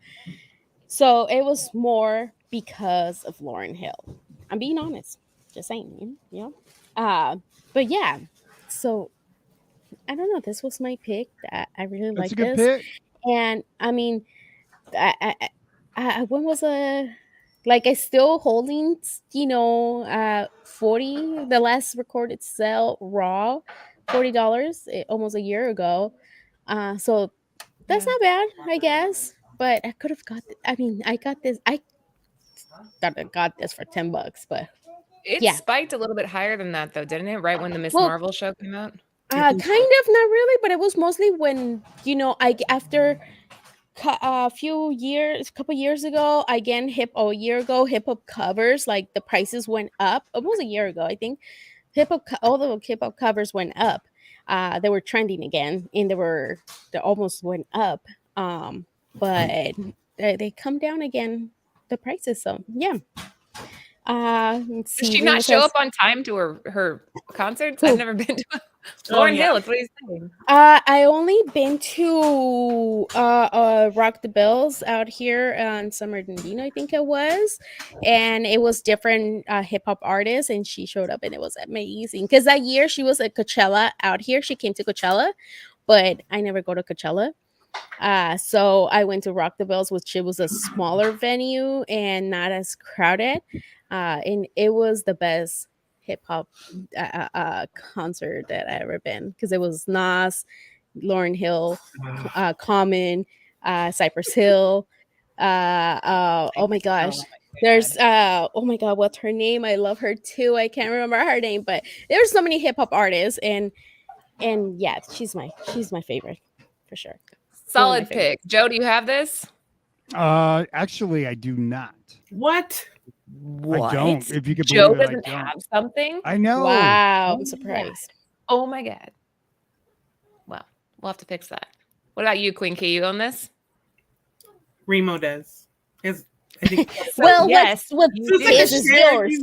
So it was more because of Lauryn Hill. I'm being honest. Just saying, you know. But yeah. So I don't know. This was my pick. I really like this. Pick. And I mean, when was I still holding, 40, the last recorded sale raw, $40 almost a year ago. So that's not bad, I guess. But I could have I got this. I thought I got this for $10, but it spiked a little bit higher than that, though, didn't it? Right when the Miss Marvel show came out. Kind of, not really, but it was mostly when after a couple years ago, again, a year ago, hip hop covers, like the prices went up. Almost a year ago, I think. All the hip hop covers went up. They were trending again, and they almost went up. But they come down again, the prices. So yeah. Does she not show up on time to her concerts? I've never been to Lauryn Hill. That's what he's saying. I only been to Rock the Bells out here in San Bernardino, I think it was, and it was different hip hop artists, and she showed up, and it was amazing. Because that year she was at Coachella out here. She came to Coachella, but I never go to Coachella. So I went to Rock the Bells, which it was a smaller venue and not as crowded. And it was the best hip hop concert that I ever been, because it was Nas, Lauryn Hill, Common, Cypress Hill. Oh my gosh. There's oh my god, what's her name? I love her too. I can't remember her name, but there's so many hip hop artists, and yeah, she's my favorite for sure. Solid pick. Joe, do you have this? Actually, I do not. What? I don't. If you could Joe believe it, doesn't have something. I know. Wow, I'm surprised. Oh my god. Well, we'll have to fix that. What about you, Queen Key? You own this? Remo does. I think. Well, yes, what's his is yours.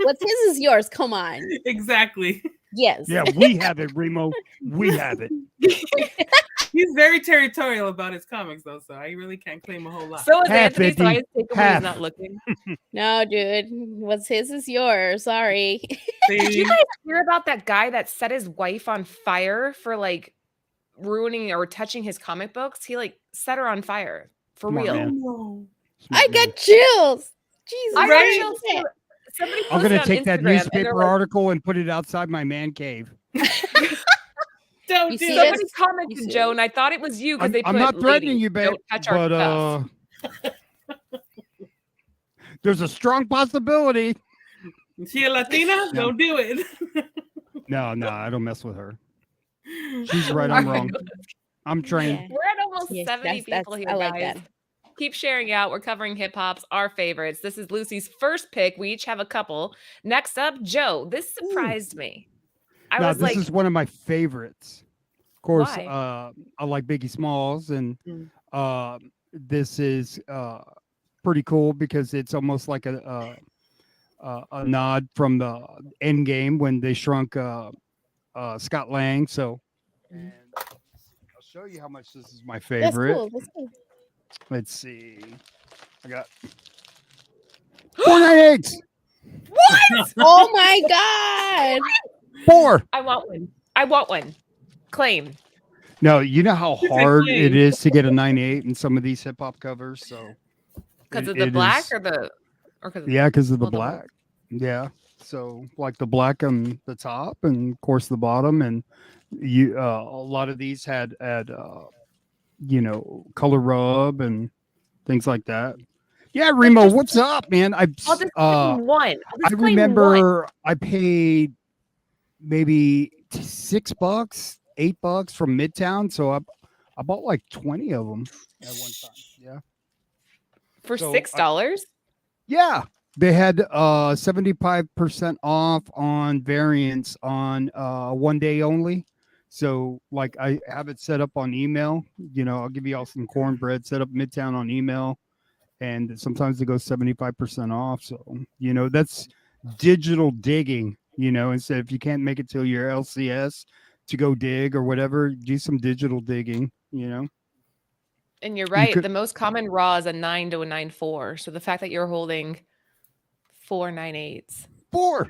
What's his is yours. Come on. Exactly. Yes. Yeah, we have it, Remo. We have it. He's very territorial about his comics, though, so I really can't claim a whole lot. So is Anthony, so I just take him when he's not looking. No, dude. What's his is yours. Sorry. Did you guys hear about that guy that set his wife on fire for like ruining or touching his comic books? He like set her on fire for Smart real. man. I got chills. Jesus. I got chills too. Somebody I'm gonna posted on take that Instagram, and newspaper they're like, article and put it outside my man cave. Don't You do see it. somebody commented, Joe, and I thought it was you because they put, I'm not threatening "Lady, you, babe, don't touch our stuff." but there's a strong possibility. Is she a Latina? No. Don't do it. No, I don't mess with her. She's right, I'm wrong. I'm trained. Yeah. We're at almost Yes, 70 people here, I like guys. that. Keep sharing out. We're covering hip hops, our favorites. This is Lucy's first pick. We each have a couple. Next up, Joe. This surprised me. This is one of my favorites. Of course, why? I like Biggie Smalls, and this is pretty cool because it's almost like a nod from the End Game when they shrunk Scott Lang. So, and I'll show you how much this is my favorite. That's cool. That's cool. Let's see. I got 498. What? Oh my God. 4. I want one. Claim. No, you know how hard it is to get a 98 in some of these hip hop covers. So, Because of the black or because of the black. Yeah. So, like the black on the top, and of course the bottom, and you a lot of these had color rub and things like that. Yeah, Remo, what's up, man? I'll just claim one. I remember I paid maybe $6, $8 from Midtown, so I bought like 20 of them at one time. Yeah, for $6. Yeah, they had 75% off on variants on one day only. So like I have it set up on email. I'll give you all some cornbread. Set up Midtown on email, and sometimes it goes 75% off. So that's digital digging. Instead, if you can't make it to your LCS to go dig or whatever, do some digital digging. And you're right. The most common raw is a 9 to a 9.4. So the fact that you're holding 4 9/8s. 4.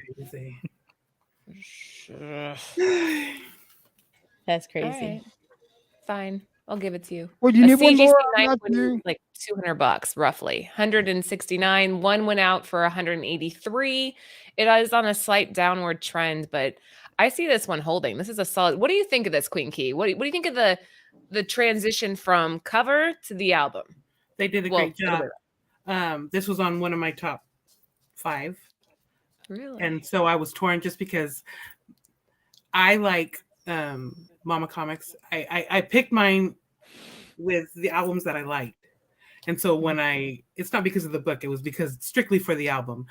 That's crazy. Right. Fine. I'll give it to you. Well, you need one more. Like $200 roughly. 169. One went out for 183. It is on a slight downward trend, but I see this one holding. This is a solid. What do you think of this, Queen Key? What do you think of the transition from cover to the album? They did a great job. This was on one of my top 5. Really? And so I was torn just because I like Mama Comics. I picked mine with the albums that I liked. And so it's not because of the book, it was because strictly for the album.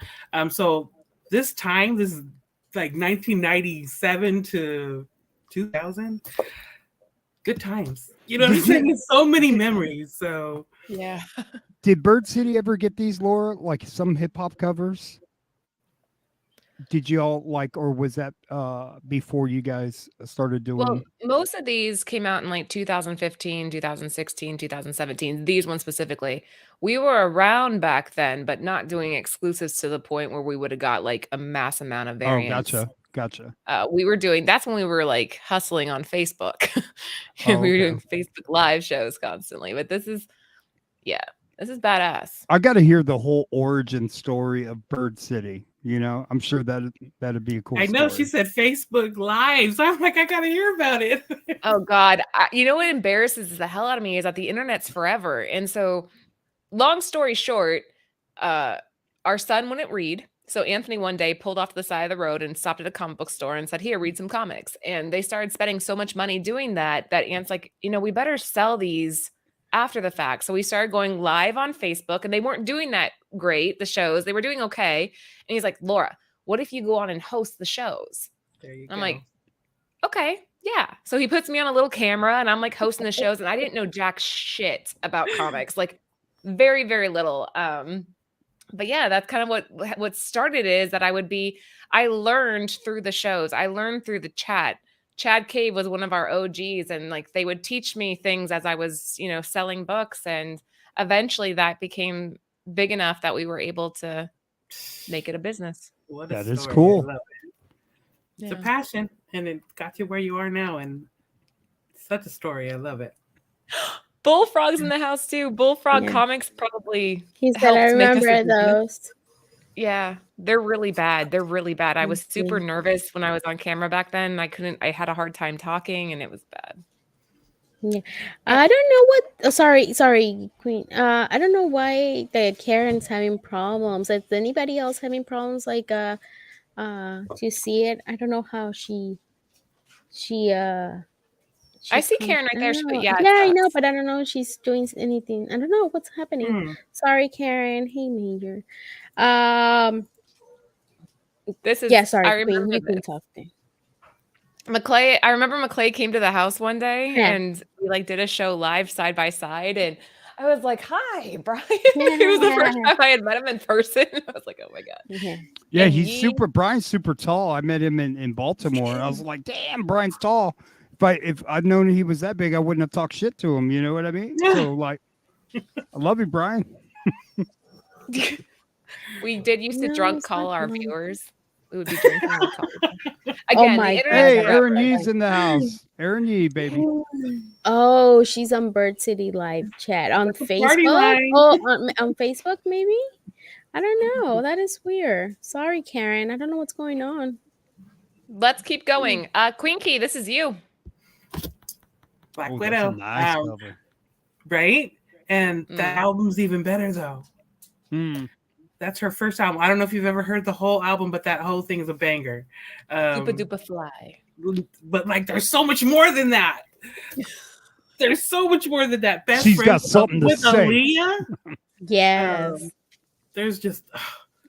So this is like 1997 to 2000. Good times. You know what I'm saying? So many memories. So yeah. Did Bird City ever get these, Laura? Like some hip hop covers? Did you all or was that before you guys started doing? Well, most of these came out in like 2015, 2016, 2017. These ones specifically. We were around back then, but not doing exclusives to the point where we would have got like a mass amount of variants. Oh, gotcha. That's when we were like hustling on Facebook. We were doing Facebook live shows constantly. But this is badass. I got to hear the whole origin story of Bird City. I'm sure that'd be a cool I know story. she said Facebook Live. So I'm like, I got to hear about it. Oh, God. What embarrasses the hell out of me is that the internet's forever. And so long story short, our son wouldn't read. So Anthony one day pulled off to the side of the road and stopped at a comic book store and said, "Here, read some comics." And they started spending so much money doing that Ant's like, we better sell these after the fact. So we started going live on Facebook, and they weren't doing that great, the shows. They were doing okay. And he's like, "Laura, what if you go on and host the shows?" There you go. I'm like, "Okay, yeah." So he puts me on a little camera, and I'm like hosting the shows, and I didn't know jack shit about comics, like very, very little. But yeah, that's kind of what started is that I learned through the shows. I learned through the chat Chad Cave was one of our OGs, and like they would teach me things as I was, selling books, and eventually that became big enough that we were able to make it a business. What that a is story. cool. I love it. It's a passion, and it got you where you are now, and such a story. I love it. Bullfrog's in the house too. Bullfrog Comics probably helped I remember those. Yeah, they're really bad. They're really bad. I was super nervous when I was on camera back then. I had a hard time talking, and it was bad. Yeah, I don't know what. Sorry, Queen. I don't know why the Karen's having problems. Is anybody else having problems? Like, do you see it? I don't know how she I see Karen right there. Yeah, I know, but I don't know if she's doing anything. I don't know what's happening. Sorry, Karen. Hey, Major. This is sorry, I remember Queen. You can talk to McClay. I remember McClay came to the house one day and we did a show live side by side, and I was like, "Hi, Brian." It was the first time I had met him in person. I was like, "Oh my god." Yeah, he's Brian's super tall. I met him in Baltimore. I was like, "Damn, Brian's tall." If I'd known he was that big, I wouldn't have talked shit to him. You know what I mean? So I love you, Brian. We did used to drunk call our viewers. We would be drinking. Again, hey, Aaron Yee's in the house. Aaron Yee, baby. Oh, she's on Bird City Live chat on Facebook. Oh, on Facebook, maybe? I don't know. That is weird. Sorry, Karen. I don't know what's going on. Let's keep going. Queen Key, this is you. Black Widow. Nice right? And the album's even better, though. That's her first album. I don't know if you've ever heard the whole album, but that whole thing is a banger. Dupa Dupa Fly. But there's so much more than that. There's so much more than that. Best She's got something to say. Aaliyah, yes. There's just.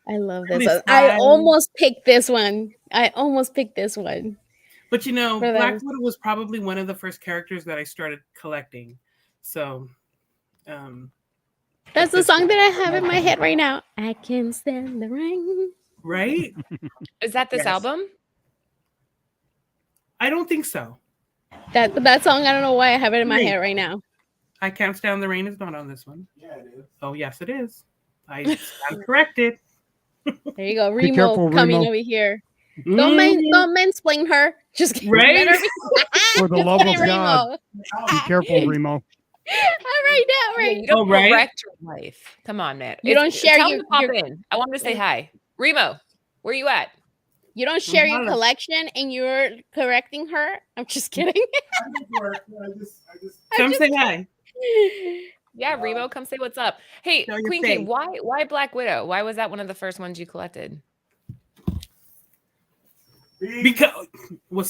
I love this. I almost picked this one. But Black Widow was probably one of the first characters that I started collecting. So. That's the song that I have in my head right now. I can stand the rain. Right? Is that this album? I don't think so. That song, I don't know why I have it in my head right now. I Can't Stand the Rain is not on this one. Yeah, it is. Oh, yes, it is. I'm corrected. There you go. Remo coming over here. Don't mansplain her. Just kidding. Right? For the love of God. Be careful, Remo. Right. You don't correct your life. Come on, man. You don't share your pop in. I want to say hi. Remo, where you at? You don't share your collection and you're correcting her. I'm just kidding. Come say hi. Yeah, Remo, come say what's up. Hey, Queen King, why Black Widow? Why was that one of the first ones you collected? Because,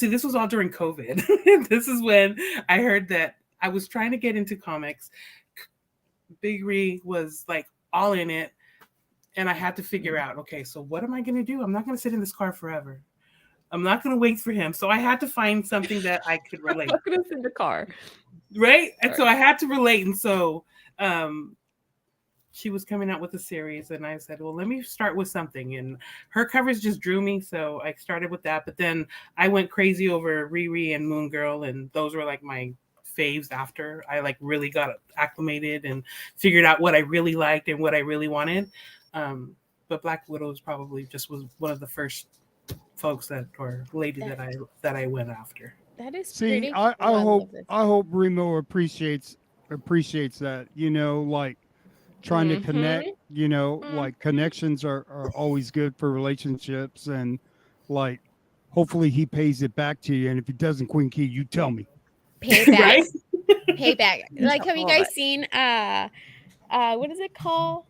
this was all during COVID. This is when I heard that I was trying to get into comics. Big Ree was all in it. And I had to figure out, okay, so what am I going to do? I'm not going to sit in this car forever. I'm not going to wait for him. So I had to find something that I could relate. I'm not going to sit in the car. Right? And so I had to relate. And so she was coming out with a series. And I said, well, let me start with something. And her covers just drew me. So I started with that. But then I went crazy over Riri and Moon Girl. And those were my faves after I really got acclimated and figured out what I really liked and what I really wanted. But Black Widow was one of the first folks lady that I went after. That is pretty cool. I hope Remo appreciates that, trying to connect, connections are always good for relationships, and hopefully he pays it back to you. And if he doesn't, Queen Key, you tell me. Payback. Right? Payback. Have you guys seen what is it called?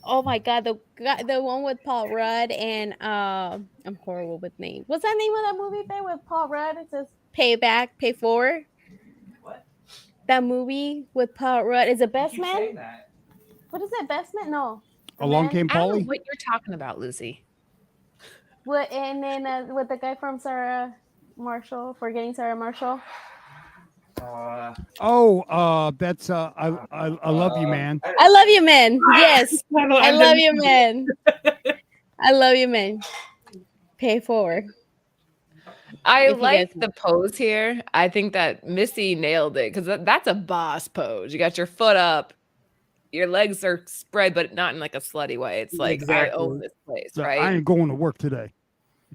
Oh my god, the one with Paul Rudd and I'm horrible with names. What's that name of that movie with Paul Rudd? It says Payback, Pay Forward. What? That movie with Paul Rudd is it Best Man? What is it? Best Man? No. Along Came Polly. I don't know what you're talking about, Lucy. What? And then with the guy from Sarah Marshall, Forgetting Sarah Marshall. That's I love you, man. I love you, man. Yes, I love you, man. I love you, man. Pay forward. I like the pose here. I think that Missy nailed it because that's a boss pose. You got your foot up, your legs are spread, but not in like a slutty way. It's like, I own this place, So right? I ain't going to work today.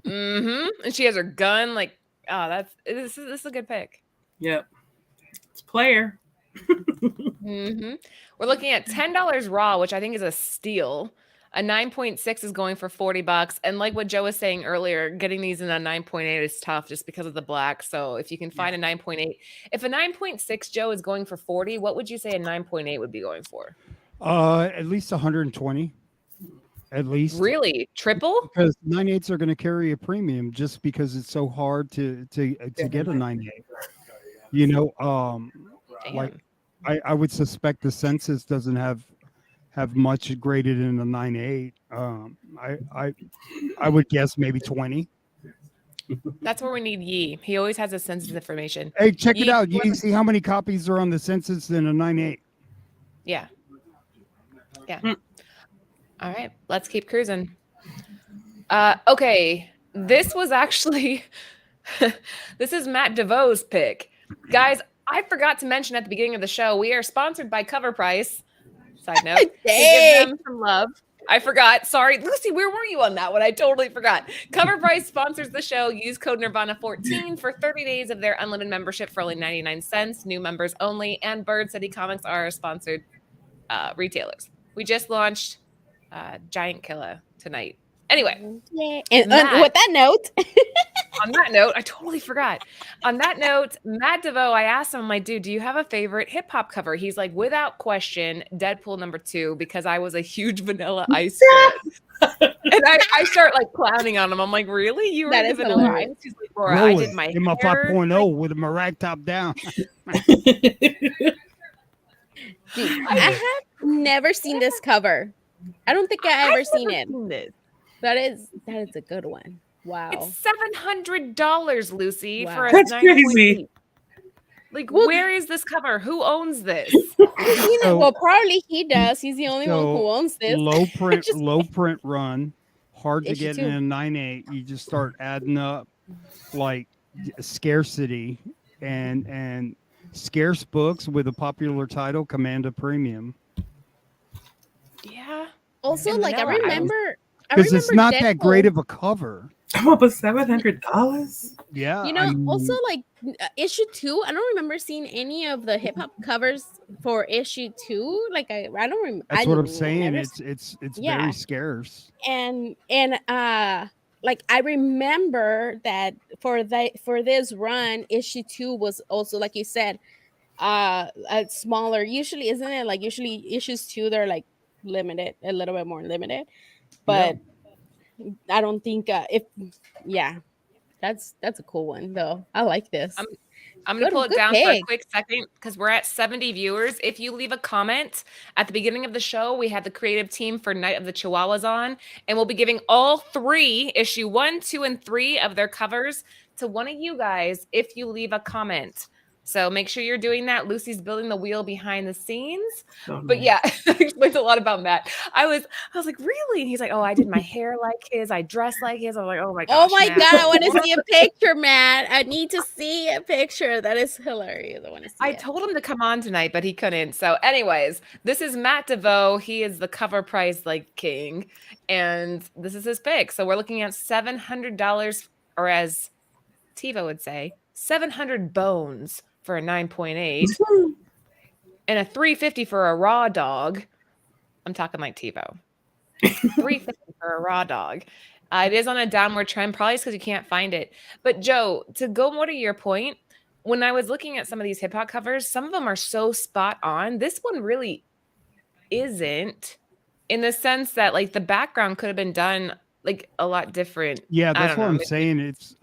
And she has her gun. Like, oh, this is a good pick. Yep, it's player. We're looking at $10 raw, which I think is a steal. A 9.6 is going for $40. And like what Joe was saying earlier, getting these in a 9.8 is tough just because of the black. So if you can find a 9.8, if a 9.6 Joe is going for 40, what would you say a 9.8 would be going for? At least 120. At least. Really? Triple? Because 9.8s are going to carry a premium just because it's so hard to get a 9.8. You know, like I would suspect the Census doesn't have much graded in the 9.8. I would guess maybe 20. That's where we need Yee. He always has a Census information. Hey, check it out. You see how many copies are on the Census in a 9.8? Yeah. All right, let's keep cruising. Okay, this was actually this is Matt DeVoe's pick. Guys, I forgot to mention at the beginning of the show, we are sponsored by Cover Price. Side note, to give them some love. I forgot. Sorry, Lucy, where were you on that one? I totally forgot. Cover Price sponsors the show. Use code Nirvana14 for 30 days of their unlimited membership for only 99 cents. New members only. And Bird City Comics are sponsored retailers. We just launched Giant Killer tonight. Anyway, and with that note, on that note, I totally forgot. On that note, Matt DeVoe, I asked him, I'm like, dude, do you have a favorite hip hop cover? He's like, without question, Deadpool #2, because I was a huge Vanilla Ice fan. And I start like clowning on him. I'm like, really? You were the Vanilla Ice? He's like, Laura, I did my in my 5.0 with my rag top down. Dude, I have never seen this cover. I don't think I've ever seen it. That is a good one. Wow. It's $700, Lucy, for a That's 9.8. crazy. Like, where is this cover? Who owns this? Well, probably he does. He's the only one who owns this. Low print run, hard to get in a 9.8. You just start adding up like scarcity and scarce books with a popular title command a premium. Yeah. Also, like I remember because it's not Deadpool. That great of a cover. Come up with $700. Yeah. You know, also like issue 2. I don't remember seeing any of the hip hop covers for issue 2. Like I don't remember. That's what I'm saying. It's very scarce. And like I remember that for this run, issue 2 was also, like you said, smaller. Usually, isn't it? Like usually issues 2, they're like limited, a little bit more limited, but I don't think that's a cool one though. I like this. I'm gonna pull it down for a quick second because we're at 70 viewers. If you leave a comment at the beginning of the show, we had the creative team for Night of the Chihuahuas on, and we'll be giving all 3 issue 1, 2, and 3 of their covers to one of you guys if you leave a comment. So make sure you're doing that. Lucy's building the wheel behind the scenes. But yeah, I explained a lot about Matt. I was like, really? And he's like, oh, I did my hair like his. I dress like his. I was like, oh my gosh. Oh my Matt. God, I want to see a picture, Matt. I need to see a picture. That is hilarious. I want to see I told him to come on tonight, but he couldn't. So anyways, this is Matt DeVoe. He is the Cover Price like king. And this is his pick. So we're looking at $700, or as Tivo would say, 700 bones for a 9.8 and a $350 for a raw dog. I'm talking like TiVo. $350 for a raw dog. It is on a downward trend, probably because you can't find it. But Joe, to go more to your point, when I was looking at some of these hip hop covers, some of them are so spot on. This one really isn't, in the sense that like the background could have been done like a lot different. Yeah, that's what I'm saying. It's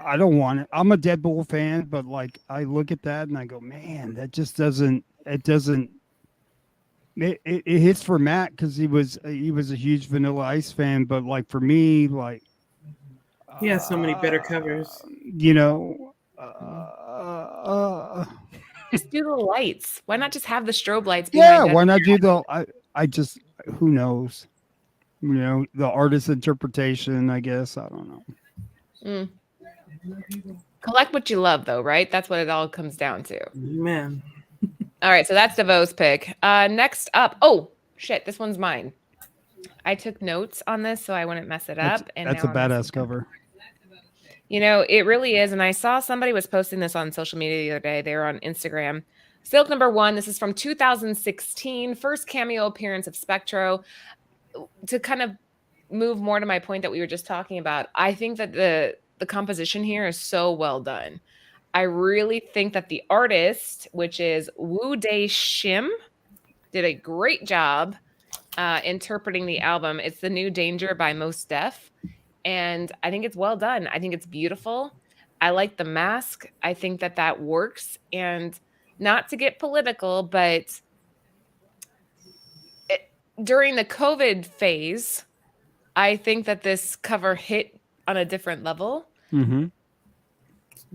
I don't want it. I'm a Deadpool fan, but like I look at that and I go, man, that just doesn't. It hits for Matt because he was a huge Vanilla Ice fan, but like for me, like he has so many better covers. You know, just do the lights. Why not just have the strobe lights? Yeah, why not do the? I just who knows. You know, the artist's interpretation, I guess. I don't know. Collect what you love, though, right? That's what it all comes down to. Amen. All right, so that's DeVoe's pick. Next up, oh shit, this one's mine. I took notes on this so I wouldn't mess it up. That's a badass cover. You know, it really is. And I saw somebody was posting this on social media the other day. They were on Instagram. Silk #1. This is from 2016. First cameo appearance of Spectro. To kind of move more to my point that we were just talking about, I think that the composition here is so well done. I really think that the artist, which is Wu Day Shim, did a great job interpreting the album. It's The New Danger by Mos Def. And I think it's well done. I think it's beautiful. I like the mask. I think that that works. And not to get political, but during the COVID phase, I think that this cover hit on a different level. Mm-hmm.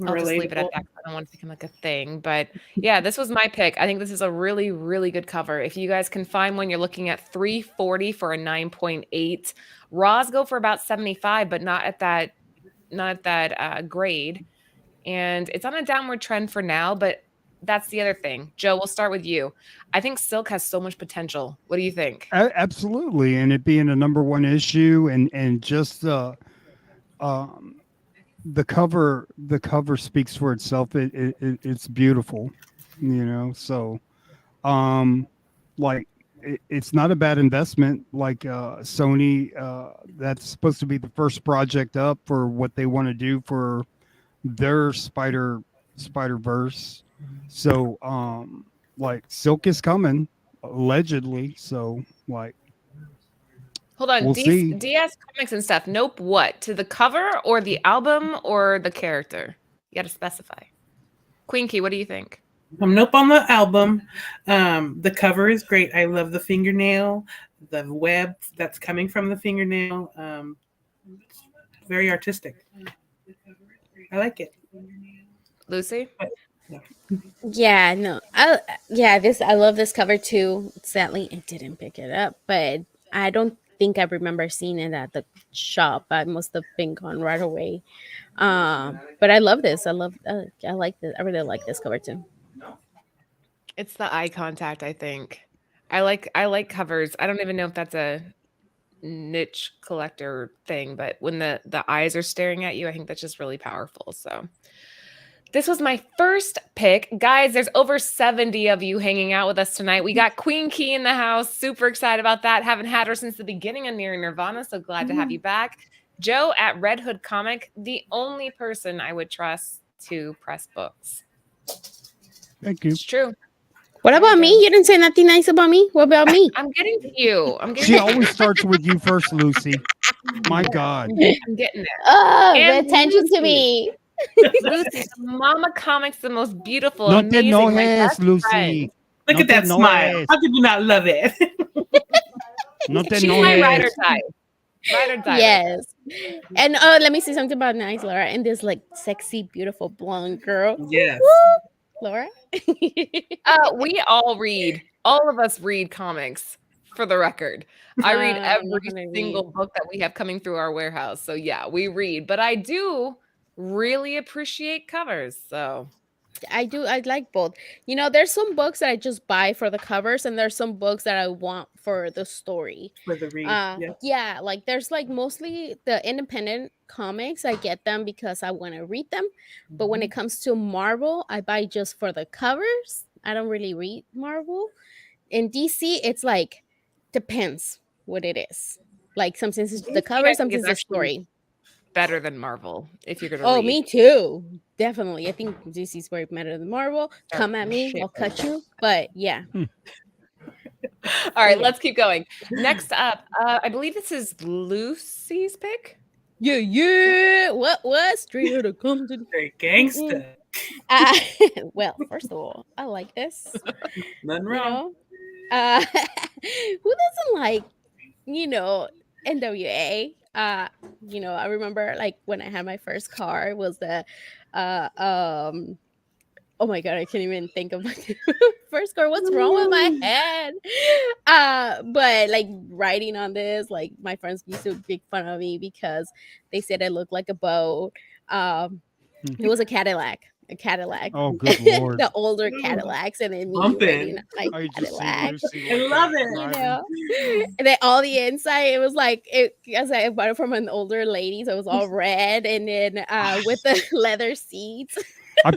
I'll just leave it at that. I don't want it to become like a thing. But yeah, this was my pick. I think this is a really, really good cover. If you guys can find one, you're looking at $340 for a 9.8. Raws go for about 75, but not at that grade. And it's on a downward trend for now, but that's the other thing. Joe, we'll start with you. I think Silk has so much potential. What do you think? Absolutely. And it being a #1 issue and just the cover speaks for itself. It's beautiful, you know? So, like it's not a bad investment. Like Sony, that's supposed to be the first project up for what they want to do for their Spider-Verse. So like Silk is coming allegedly. So like hold on, we'll see. DS Comics and stuff. Nope. What, to the cover or the album or the character? You got to specify. Queen Key, what do you think? Nope on the album. The cover is great. I love the fingernail, the web that's coming from the fingernail. Very artistic. I like it. Lucy? Yeah, no. I love this cover too. Sadly, I didn't pick it up, but I don't think I remember seeing it at the shop. I must have been gone right away. But I love this. I like this. I really like this cover too. It's the eye contact, I think. I like covers. I don't even know if that's a niche collector thing, but when the eyes are staring at you, I think that's just really powerful. So this was my first pick. Guys, there's over 70 of you hanging out with us tonight. We got Queen Key in the house. Super excited about that. Haven't had her since the beginning of Near Nirvana, so glad to have you back. Joe at Red Hood Comic, the only person I would trust to press books. Thank you. It's true. What about me? You didn't say nothing nice about me. What about me? I'm getting to you. She always starts with you first, Lucy. My God. I'm getting there. Oh, pay attention to me. Lucy, Mama Comics, the most beautiful, No amazing, te enojes, my best Lucy. friend. Look at that smile. How could you not love it? No te She's my ride or die. Ride or die. Yes. And let me say something about nice Laura and this like sexy, beautiful blonde girl. Yes. Woo! Laura. We all read. All of us read comics. For the record, I read every single book that we have coming through our warehouse. So yeah, we read. But I do really appreciate covers. So I do. I like both. You know, there's some books that I just buy for the covers, and there's some books that I want for the story. For the read. Yeah, like there's like mostly the independent comics. I get them because I want to read them. But when it comes to Marvel, I buy just for the covers. I don't really read Marvel. In DC, it's like depends what it is. Like sometimes it's the cover, sometimes it's the story. Better than Marvel, if you're gonna. Oh, read. Me too. Definitely. I think DC's way better than Marvel. Come at me, I'll cut you. But yeah. All right, let's keep going. Next up, I believe this is Lucy's pick. Yeah. What? Straight out of Compton. Very gangster. Well, first of all, I like this. Nothing wrong. Who doesn't like, NWA? I remember like when I had my first car, it was the oh my god, I can't even think of my first cover. What's wrong with my head? But like writing on this, like my friends used to make fun of me because they said I looked like a boat. It was a Cadillac. Oh, good lord! The older Cadillacs, and then me writing like Cadillac. I love it. You know, and then all the inside, it was like as I bought it from an older lady, so it was all red, and then with the leather seats. I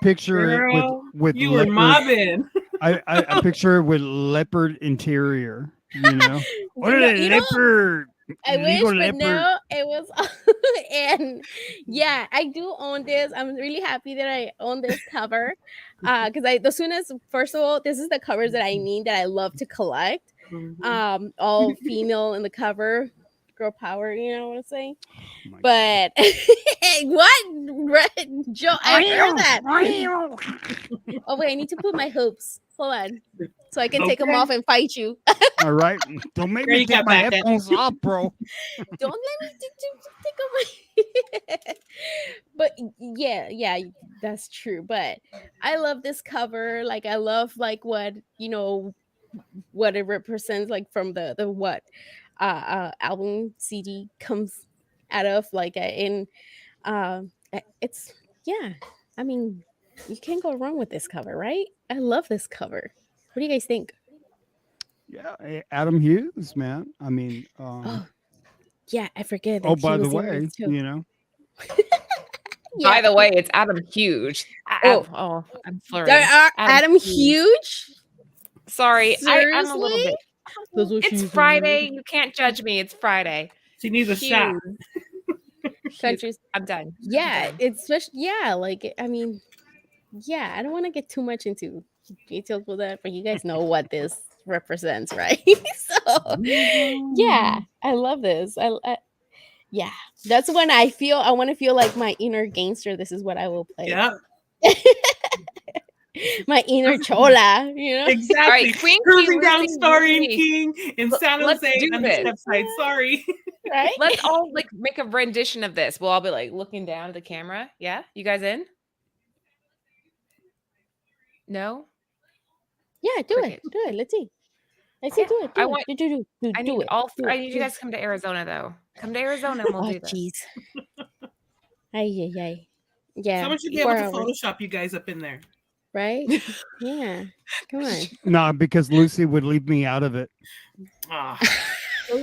picture Girl, it with you leopard. were mobbing. I picture it with leopard interior. You know, what is leopard? I wish, but no, it was. And yeah, I do own this. I'm really happy that I own this cover, because first of all, this is the covers that I need that I love to collect. All female in the cover, girl power. You know what I'm saying? Oh but what, Joe? I heard that. Oh wait, I need to put my hoops. Hold on, so I can take them off and fight you. All right, don't make me take my headphones off, bro. Don't let me take off my. But yeah, that's true. But I love this cover. Like I love like what what it represents. Like from the what album CD comes out of. Like it's I mean, you can't go wrong with this cover, right? I love this cover. What do you guys think? Yeah, Adam Hughes, man. I mean, yeah, I forget. Oh, by the way, you know. By the way, it's Adam Huge. I'm flirting. Adam Huge? Sorry, I'm a little bit. It's Friday. You can't judge me. It's Friday. She needs a shot. Countries. I'm done. Yeah, it's just like I mean, I don't want to get too much into details with that, but you guys know what this represents, right? So yeah, I love this. Yeah, that's when I want to feel like my inner gangster. This is what I will play. Yeah. My inner chola, you know. Exactly. All right, Queen cruising down Starry and King in San Jose on the step side. Sorry. Right. Let's all like make a rendition of this. We'll all be like looking down at the camera. Yeah, you guys in? No. Yeah, do it. Let's see. Do it. I want. I need you guys to come to Arizona though. Come to Arizona and we'll do this. Jeez. Ay. Yeah. Someone should be able to Photoshop you guys up in there. Right? Yeah. Come on. Nah, because Lucy would leave me out of it. Shush! Oh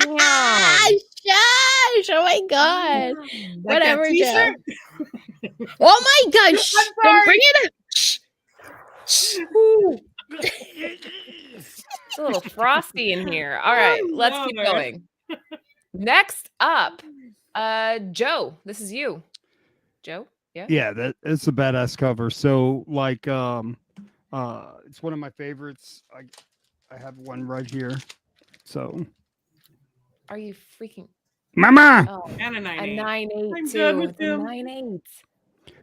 my god. Whatever, Joe. Oh my gosh. Don't bring it up. It's a little frosty in here. All right, let's keep going. Next up, Joe. This is you. Joe? Yeah, it's a badass cover. So like it's one of my favorites. I have one right here. So are you freaking Mama? Oh, and a 9/8. 9/8 I'm too. good with The them. 9/8.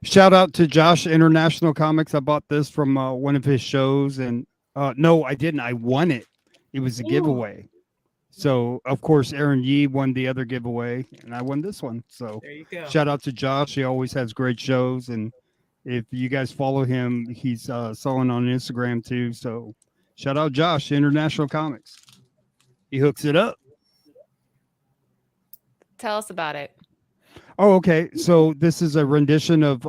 Shout out to Josh International Comics. I bought this from one of his shows, and no, I didn't. I won it. It was a giveaway. So of course Aaron Yee won the other giveaway, and I won this one. So there you go. Shout out to Josh. He always has great shows, and if you guys follow him, he's selling on Instagram too. So shout out Josh International Comics. He hooks it up. Tell us about it. Oh, okay. So this is a rendition of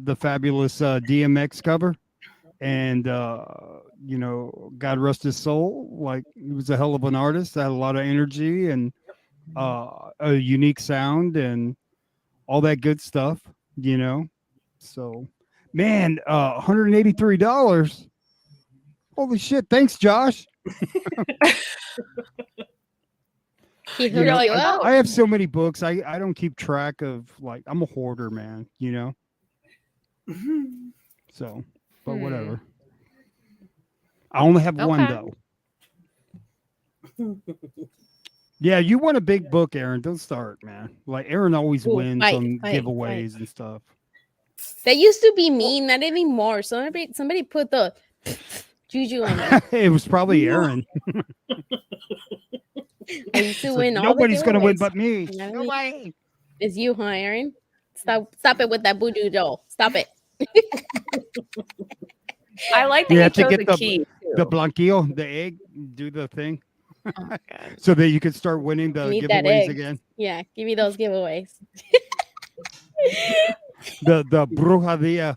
the fabulous DMX cover, and God rest his soul. Like, he was a hell of an artist. Had a lot of energy and a unique sound and all that good stuff. So man, $183. Holy shit! Thanks, Josh. I have so many books. I don't keep track of, like, I'm a hoarder, man, So, but whatever. I only have one though. Yeah, you want a big book, Aaron. Don't start, man. Like, Aaron always wins on giveaways and stuff. That used to be me, not anymore. Somebody put the juju on it. It was probably Aaron. I used to win all nobody's gonna win but me. Nobody. It's you, huh, Aaron? Stop it with that voodoo doll. Stop it. I like that You you have to chose get the key. the blanquillo, the egg, do the thing, Oh my God. so that you can start winning the Need that giveaways egg. again. Yeah, give me those giveaways. The brujadilla.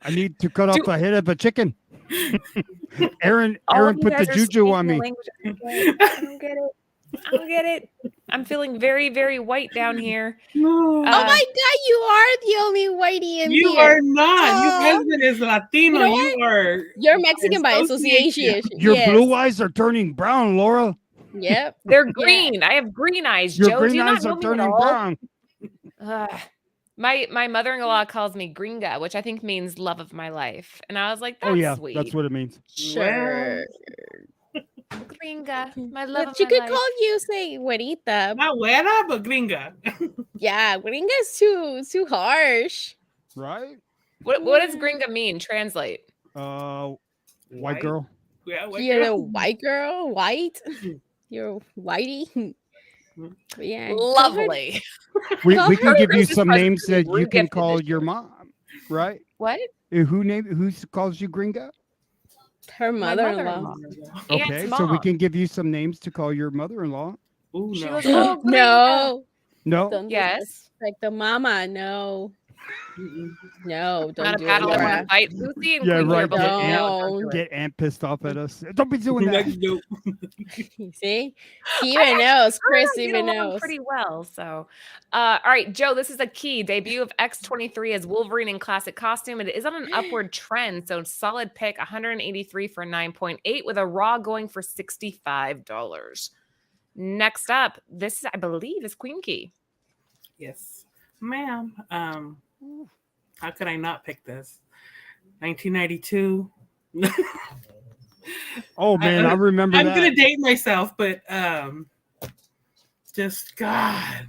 I need to cut off the head of a chicken. Aaron put the juju on me. I don't get it. I don't get it. I'm feeling very, very white down here. Oh my God, you are the only whitey in you here. Are not. Your husband is Latino. You know You're Mexican by association. Your blue eyes are turning brown, Laura. Yep. They're green. I have green eyes, Your Joe. green Do you eyes not are know turning me at all? brown. My mother-in-law calls me gringa, which I think means love of my life. And I was like, that's Oh yeah, sweet. that's what it means. Sure. Gringa, my love But of she my could life. call you, say, güerita. Not güera, but gringa. Yeah, gringa is too harsh. Right? What does gringa mean? Translate. White girl. Yeah, white You're girl. a white girl, white. You're whitey. Yeah. Lovely. We Call can her give you Christmas some present names for the that you can re-gifted call this your year. mom, right? What? Who calls you gringa? Her My mother-in-law. Okay, Aunt's so we mom. can give you some names to call your mother-in-law. Ooh, She no. goes, oh, gringa. No. No. Don't Yes. like the mama. No. No, don't Not a do battle it, I want Laura. to fight. Lucy and Yeah, Quincy right. are both Don't. Get Aunt pissed off at us. Don't be doing that. You see? He even knows. Chris even knows. pretty well. So, all right, Joe, this is a key debut of X23 as Wolverine in classic costume. It is on an upward trend. So solid pick, 183 for 9.8 with a raw going for $65. Next up, this I believe is Queen Key. Yes, ma'am. How could I not pick this? 1992. Oh man, I remember I'm that. gonna date myself, but just God,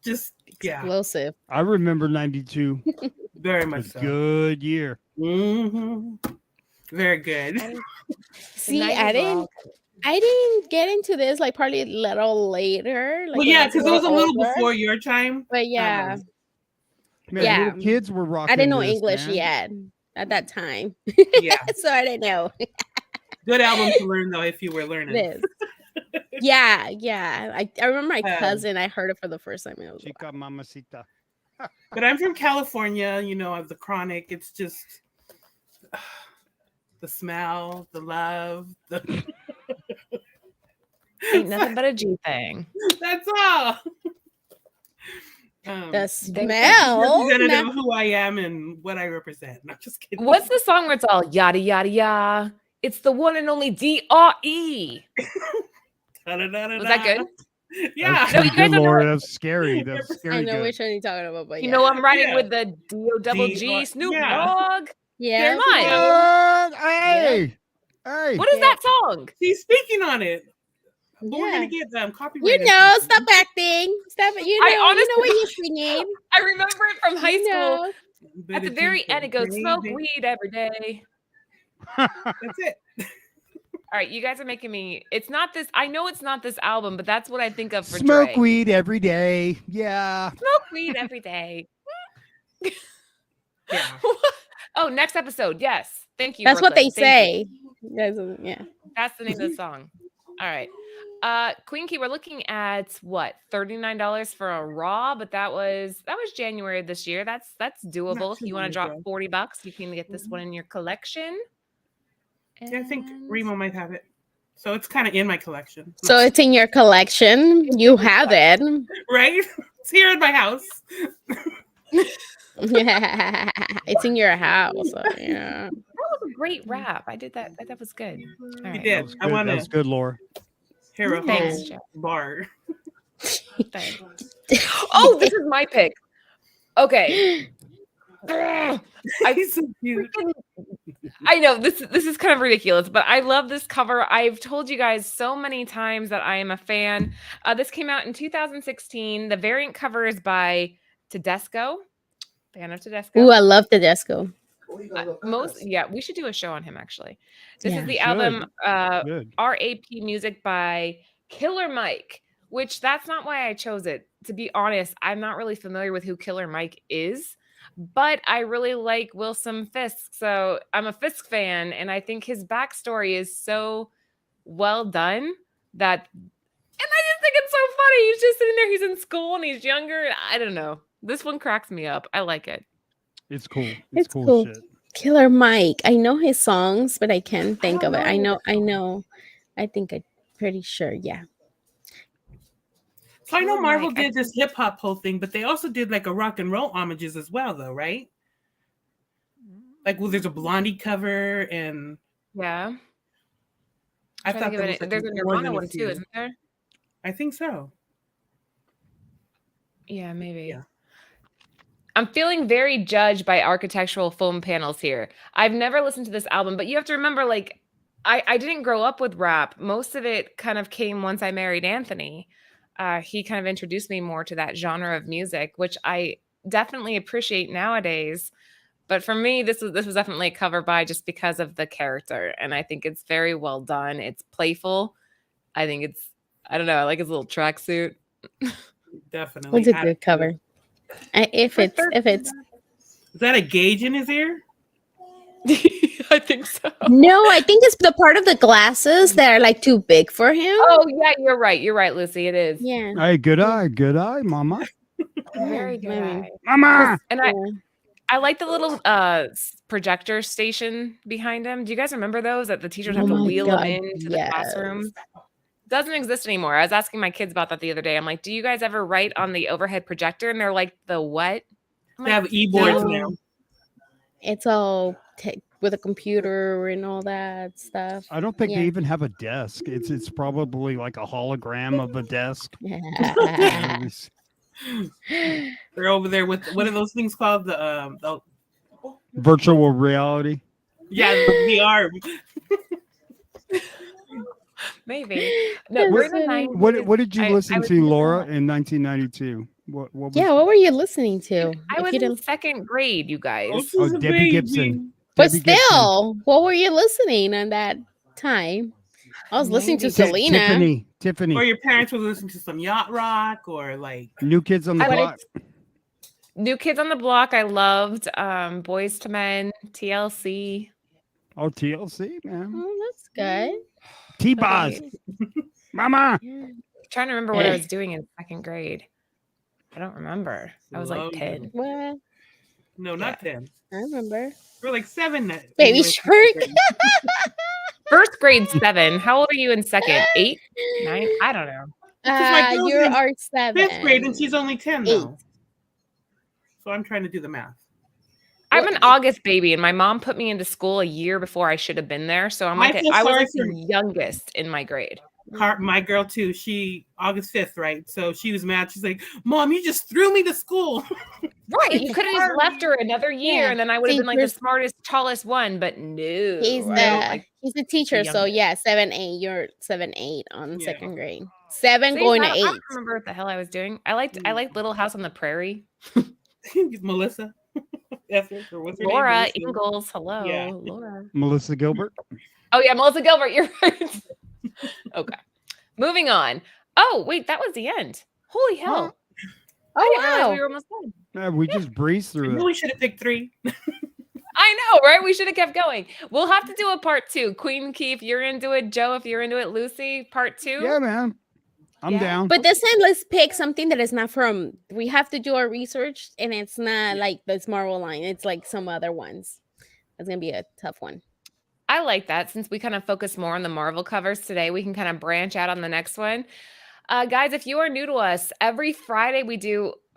just yeah, Explosive. I remember 92. very much so. Good year. Mm-hmm. Very good. See, I didn't get into this like probably a little later. Like Well, yeah, because it was a little older. before your time. But yeah, Man, Yeah. little kids were rocking. I didn't know this, English man. yet at that time. Yeah, So I didn't know good album to learn though if you were learning. this. Yeah. I remember my cousin. I heard it for the first time. And I was like, Chica mamacita. But I'm from California. You know, of the chronic. It's just the smell, the love. Ain't nothing but a G thing. That's all. the smell. Representative of who I am and what I represent. Not just kidding. What's the song where it's all yada yada yada? It's the one and only DRE. Was that good? Yeah. That's pretty good, don't know Laura. it. That's scary. That's scary. I know good. which one you're talking about, but You yeah. know I'm riding Yeah. with the D-O-double-G Snoop Yeah. Dogg. Yeah. Come on. Hey, hey. What is that song? He's speaking on it. But we're Yeah. gonna get copyright. You know, stop acting. Stop it. You know, I honestly- you know what you're singing. I remember it from high You school. know. At the very end, it goes, smoke weed every day. That's it. All right, you guys are making me. It's not this. I know it's not this album, but that's what I think of for Smoke Drake. weed every day. Yeah. Smoke weed every day. Yeah. Oh, next episode. Yes. Thank you. That's what Brooklyn. they Thank you. say. Yeah. That's the name of the song. All right. Queen Key, we're looking at what, $39 for a raw, but that was January of this year. That's doable. If too you want to long drop ago. $40, you can get this one in your collection. Yeah, I think And- Remo might have it. So it's kind of in my collection. So it's in your collection. You have it. Right? It's here in my house. It's in your house. So, yeah. That was a great rap. I did that. That was good. All You right. did. That was I good. want That was to good, Laura. hear a Thanks, whole Jeff. bar. Thanks. Oh, this is my pick. Okay. He's so cute. I know this is kind of ridiculous, but I love this cover. I've told you guys so many times that I am a fan. This came out in 2016. The variant cover is by Tedesco. Fan of Tedesco. Ooh, I love Tedesco. We should do a show on him actually. This Yeah. is the We album Good. RAP music by Killer Mike, which that's not why I chose it. to be honest, I'm not really familiar with who Killer Mike is, but I really like Wilson Fisk. So I'm a Fisk fan, and I think his backstory is so well done that, and I just think it's so funny. He's just sitting there, he's in school and he's younger. I don't know. This one cracks me up. I like it. It's cool. It's cool. Shit. Killer Mike. I know his songs, but I can't think of it. I know. I think I'm pretty sure. Yeah. So I know Marvel did this hip hop whole thing, but they also did like a rock and roll homages as well, though, right? Like, well, there's a Blondie cover, and yeah, I thought there was there's a Nirvana one too, isn't there? I think so. Yeah, maybe. Yeah. I'm feeling very judged by architectural foam panels here. I've never listened to this album, but you have to remember, like, I didn't grow up with rap. Most of it kind of came once I married Anthony. He kind of introduced me more to that genre of music, which I definitely appreciate nowadays. But for me, this was definitely a cover by just because of the character, and I think it's very well done. It's playful. I think I don't know. I like his little tracksuit. Definitely, it's a good cover. If it's is that a gauge in his ear? I think so. No, I think it's the part of the glasses that are like too big for him. Oh yeah, you're right, Lucy. It is. Yeah. Hey, good eye, mama. Very good eye, mama. And I like the little projector station behind him. Do you guys remember those that the teachers have to wheel them into the classroom? Doesn't exist anymore. I was asking my kids about that the other day. I'm like, do you guys ever write on the overhead projector? And they're like, the what? They have e-boards now. It's all with a computer and all that stuff. I don't think they even have a desk. It's probably like a hologram of a desk. They're over there with, what are those things called? The virtual reality. Yeah, VR. Maybe. No, we're in the 90s. What did you listen to, Laura, in 1992? What were you listening to? I was in second grade, you guys. Oh, Debbie Gibson. But still, what were you listening on that time? I was listening to Selena. Tiffany. Or your parents were listening to some yacht rock, or like New Kids on the Block. New Kids on the Block. I loved Boys to Men, TLC. Oh, TLC, man. Oh, that's good. T-Boz. Mama. I'm trying to remember what I was doing in second grade. I don't remember. I was like 10. What? No, not 10. I remember. We're like 7. Baby Shark. First grade 7. How old are you in second? 8? 9? I don't know. You are 7. 5th grade, and she's only 10 though. So I'm trying to do the math. I'm an August baby, and my mom put me into school a year before I should have been there. So I was like the youngest in my grade. My girl too. She August 5th, right? So she was mad. She's like, "Mom, you just threw me to school." Right? You could have just left her another year, and then I would have been like the smartest, tallest one. But no, he's the teacher. So 7, 8. You're 7, 8 on second grade. 7 going to 8. I don't remember what the hell I was doing. I liked Little House on the Prairie. Melissa. Laura Ingalls. Hello, yeah. Laura. Melissa Gilbert. Oh yeah, Melissa Gilbert. You're right. Okay, moving on. Oh wait, that was the end. Holy hell! Oh wow, we were almost done. We just breezed through it. We should have picked 3. I know, right? We should have kept going. We'll have to do a part 2. Queen Key, if you're into it. Joe, if you're into it. Lucy, part 2. Yeah, man. I'm down. But this time, let's pick something that is not from. We have to do our research, and it's not like this Marvel line. It's like some other ones. That's gonna be a tough one. I like that. Since we kind of focus more on the Marvel covers today, we can kind of branch out on the next one. Guys, if you are new to us, every Friday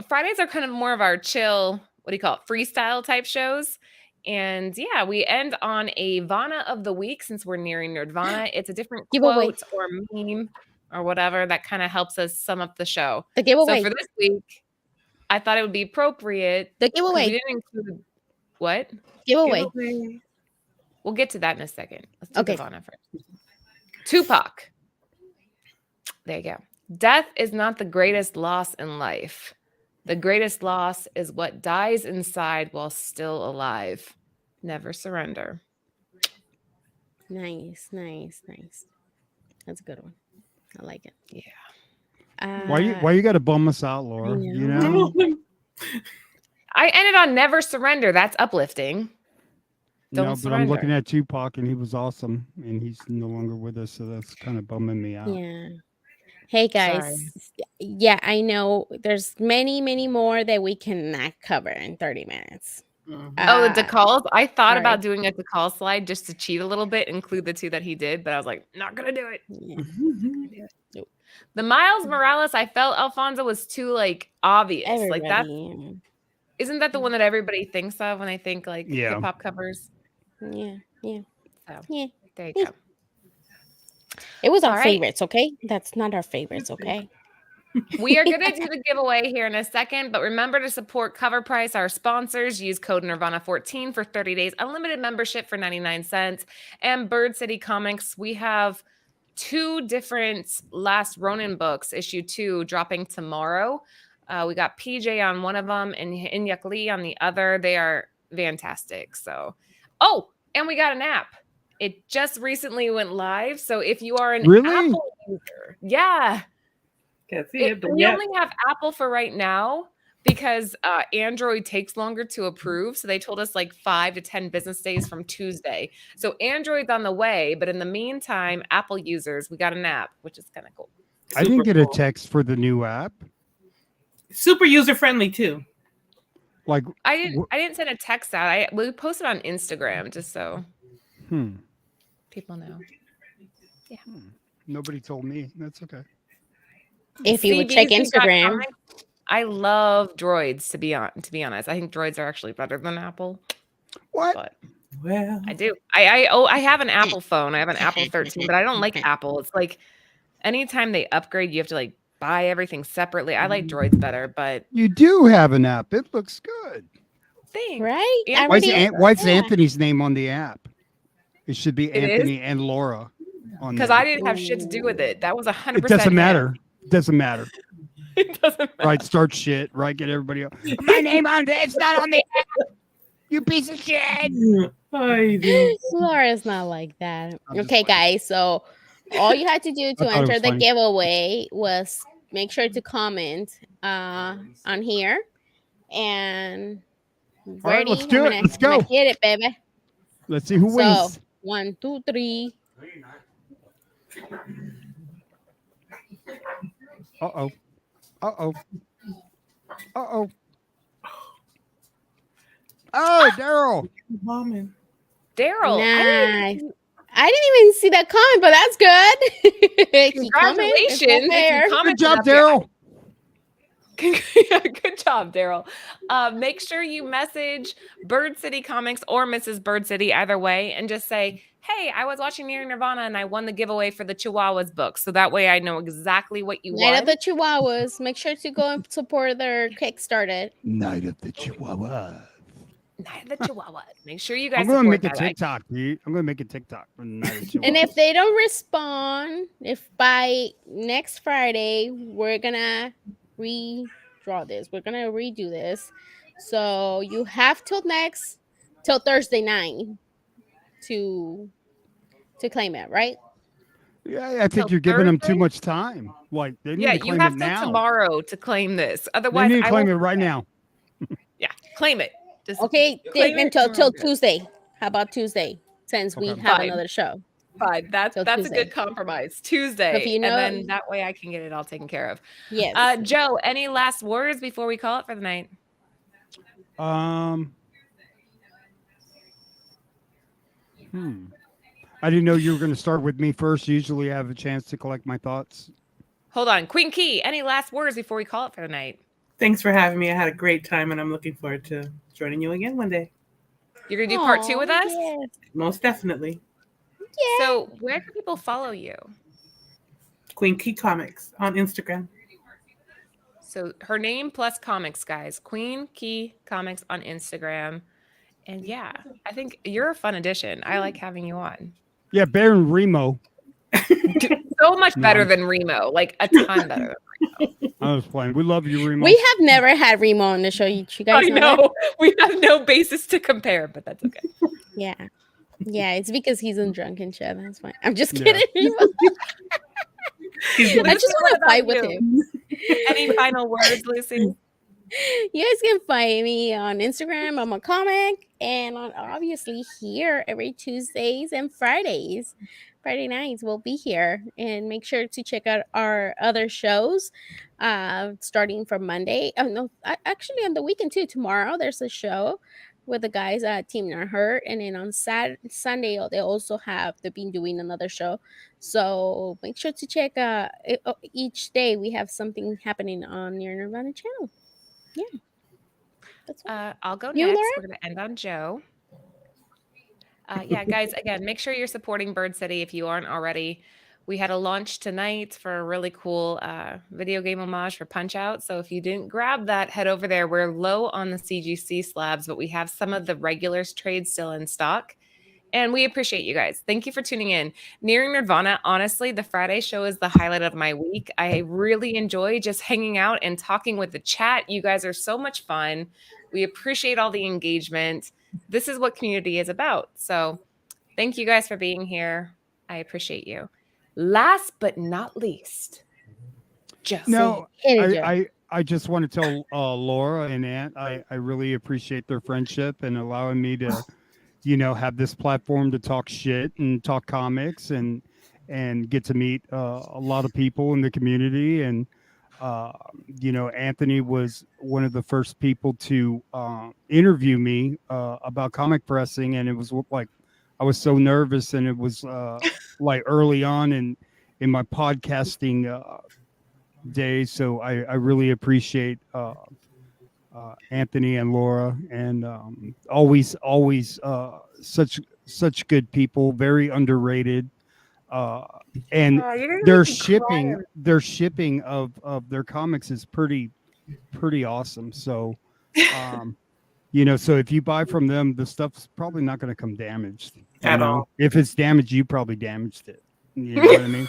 Fridays are kind of more of our chill, what do you call it, freestyle type shows. And yeah, we end on a Vana of the week since we're nearing Nerdvana. It's a different quote or meme or whatever that kind of helps us sum up the show. The giveaway. So for this week, I thought it would be appropriate. The giveaway. We didn't include what? Giveaway. We'll get to that in a second. Let's do Nirvana first. Tupac. There you go. Death is not the greatest loss in life. The greatest loss is what dies inside while still alive. Never surrender. Nice. That's a good one. I like it. Yeah. Why you got to bum us out, Laura? You know. I ended on never surrender. That's uplifting. No, but I'm looking at Tupac and he was awesome and he's no longer with us, so that's kind of bumming me out. Yeah. Hey guys. Sorry. Yeah, I know there's many more that we cannot cover in 30 minutes. The decals. I thought about doing a decal slide just to cheat a little bit, include the 2 that he did, but I was like, not gonna do it. Yeah. Nope. The Miles Morales, I felt Alfonso was too like obvious. Everybody. Like that. Isn't that the one that everybody thinks of when they think like hip hop covers? Yeah. So there you go. It was our favorites, okay? That's not our favorites, okay? We are going to do the giveaway here in a second, but remember to support Cover Price, our sponsors. Use code Nirvana14 for 30 days, unlimited membership for 99 cents. And Bird City Comics, we have 2 different Last Ronin books, issue 2, dropping tomorrow. We got PJ on one of them and Inyak Lee on the other. They are fantastic. So, and we got an app. It just recently went live. So if you are an Apple user, we only have Apple for right now because Android takes longer to approve. So they told us like 5 to 10 business days from Tuesday. So Android's on the way, but in the meantime, Apple users, we got an app, which is kind of cool. I didn't get a text for the new app. Super user friendly too. Like I didn't send a text out. We posted on Instagram just so people know. Yeah. Nobody told me. That's okay. If you would check Instagram. I love droids to be honest. I think droids are actually better than Apple. What? But well, I do. I have an Apple phone. I have an Apple 13, but I don't like Apple. It's like anytime they upgrade, you have to like buy everything separately. I like droids better, but you do have an app. It looks good. Thanks. Right? Why's Anthony's name on the app? It should be Anthony and Laura on because I didn't have shit to do with it. That was 100%. It doesn't matter. It doesn't matter. It doesn't matter. Right, start shit. Right, get everybody else. My name on it's not on the app. You piece of shit. Laura's not like that. Okay, guys. So all you had to do to enter the giveaway was make sure to comment on here. And all right, let's do it. Let's go. Get it, baby. Let's see who wins. 1, 2, 3. Uh-oh. Oh, Daryl. Daryl. Nice. I didn't even see that comment, but that's good. Congratulations. Good job, Daryl. Good job, Daryl. Make sure you message Bird City Comics or Mrs. Bird City, either way, and just say, hey, I was watching Near Nirvana and I won the giveaway for the Chihuahuas book. So that way I know exactly what you won. Night of the Chihuahuas. Make sure to go and support their Kickstarter. Night of the Chihuahuas. Night of the Chihuahuas. Make sure you guys I'm going to make a TikTok, dude. I'm going to make a TikTok. And if they don't respond, if by next Friday, we're going to redraw this. We're going to redo this. So you have till Thursday night to claim it, right? Yeah, I think you're giving them too much time. Like they need to claim you have it now. Tomorrow to claim this. Otherwise, they need to claim it right now. Yeah, claim it. Just okay, till Tuesday. How about Tuesday? Since we have another show. Fine. That's a good compromise. Tuesday. So and then that way I can get it all taken care of. Yes. Joe, any last words before we call it for the night? I didn't know you were going to start with me first. Usually I have a chance to collect my thoughts. Hold on. Queen Key, any last words before we call it for the night? Thanks for having me. I had a great time and I'm looking forward to joining you again one day. You're going to do part 2 with us? Yes. Most definitely. Yeah. So where can people follow you? Queen Key Comics on Instagram. So her name plus comics, guys. Queen Key Comics on Instagram. And yeah, I think you're a fun addition. I like having you on. Yeah, Baron Remo. So much better than Remo. Like a ton better than Remo. I was playing. We love you, Remo. We have never had Remo on the show. You guys know. We have no basis to compare, but that's okay. Yeah. Yeah, it's because he's in drunken chat. That's fine. I'm just kidding. I just want to fight with him. Any final words, Lucy? You guys can find me on Instagram, Mama Comic, and on obviously here every Tuesdays and Fridays. Friday nights we'll be here, and make sure to check out our other shows. Starting from Monday. Oh no, actually on the weekend too. Tomorrow there's a show with the guys at Team Not Hurt, and then on Sunday they also they've been doing another show. So make sure to check. Each day we have something happening on your Nirvana channel. Yeah. That's I'll go You, next. Laura? We're going to end on Joe. Yeah, guys, again, make sure you're supporting Bird City if you aren't already. We had a launch tonight for a really cool video game homage for Punch Out. So if you didn't grab that, head over there. We're low on the CGC slabs, but we have some of the regulars trades still in stock. And we appreciate you guys. Thank you for tuning in. Nearing Nirvana, honestly, the Friday show is the highlight of my week. I really enjoy just hanging out and talking with the chat. You guys are so much fun. We appreciate all the engagement. This is what community is about. So thank you guys for being here. I appreciate you. Last but not least, Jesse. No, I just want to tell Laura and Aunt, I really appreciate their friendship and allowing me to, have this platform to talk shit and talk comics and get to meet a lot of people in the community. And, Anthony was one of the first people to interview me about comic pressing. And it was like, I was so nervous, and it was like early on in my podcasting days. So I really appreciate Anthony and Laura, and always such good people, very underrated. And their shipping of their comics is pretty awesome. So so if you buy from them, the stuff's probably not going to come damaged At all. If it's damaged, you probably damaged it. You know what I mean?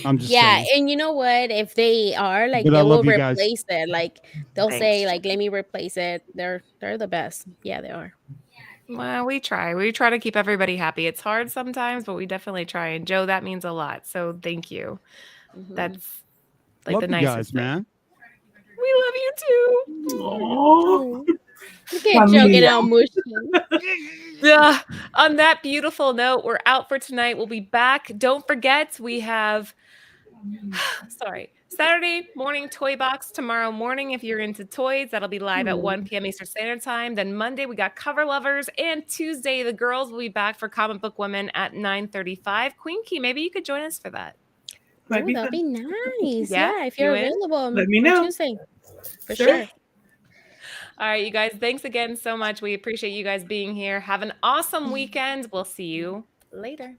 I'm just saying. And you know what? If they are like, But they I will love you guys. replace it. Like they'll Thanks. say, like, let me replace it. They're the best. Yeah, they are. Well, we try. We try to keep everybody happy. It's hard sometimes, but we definitely try. And Joe, that means a lot. So thank you. Mhm. That's like Love the you nicest guys, thing. man. We love you too. Oh, Look at Joe getting all mushy. Yeah. On that beautiful note, we're out for tonight. We'll be back. Don't forget, we have Saturday morning toy box tomorrow morning. If you're into toys, that'll be live at 1 p.m. Eastern Standard Time. Then Monday, we got Cover Lovers. And Tuesday, the girls will be back for Comic Book Women at 9:35. Queen Key, maybe you could join us for that. might be That'd fun. be nice. Yeah? Yeah, if you're You in? available, Let me on know. Tuesday. For Sure. sure. All right, you guys, thanks again so much. We appreciate you guys being here. Have an awesome weekend. We'll see you later.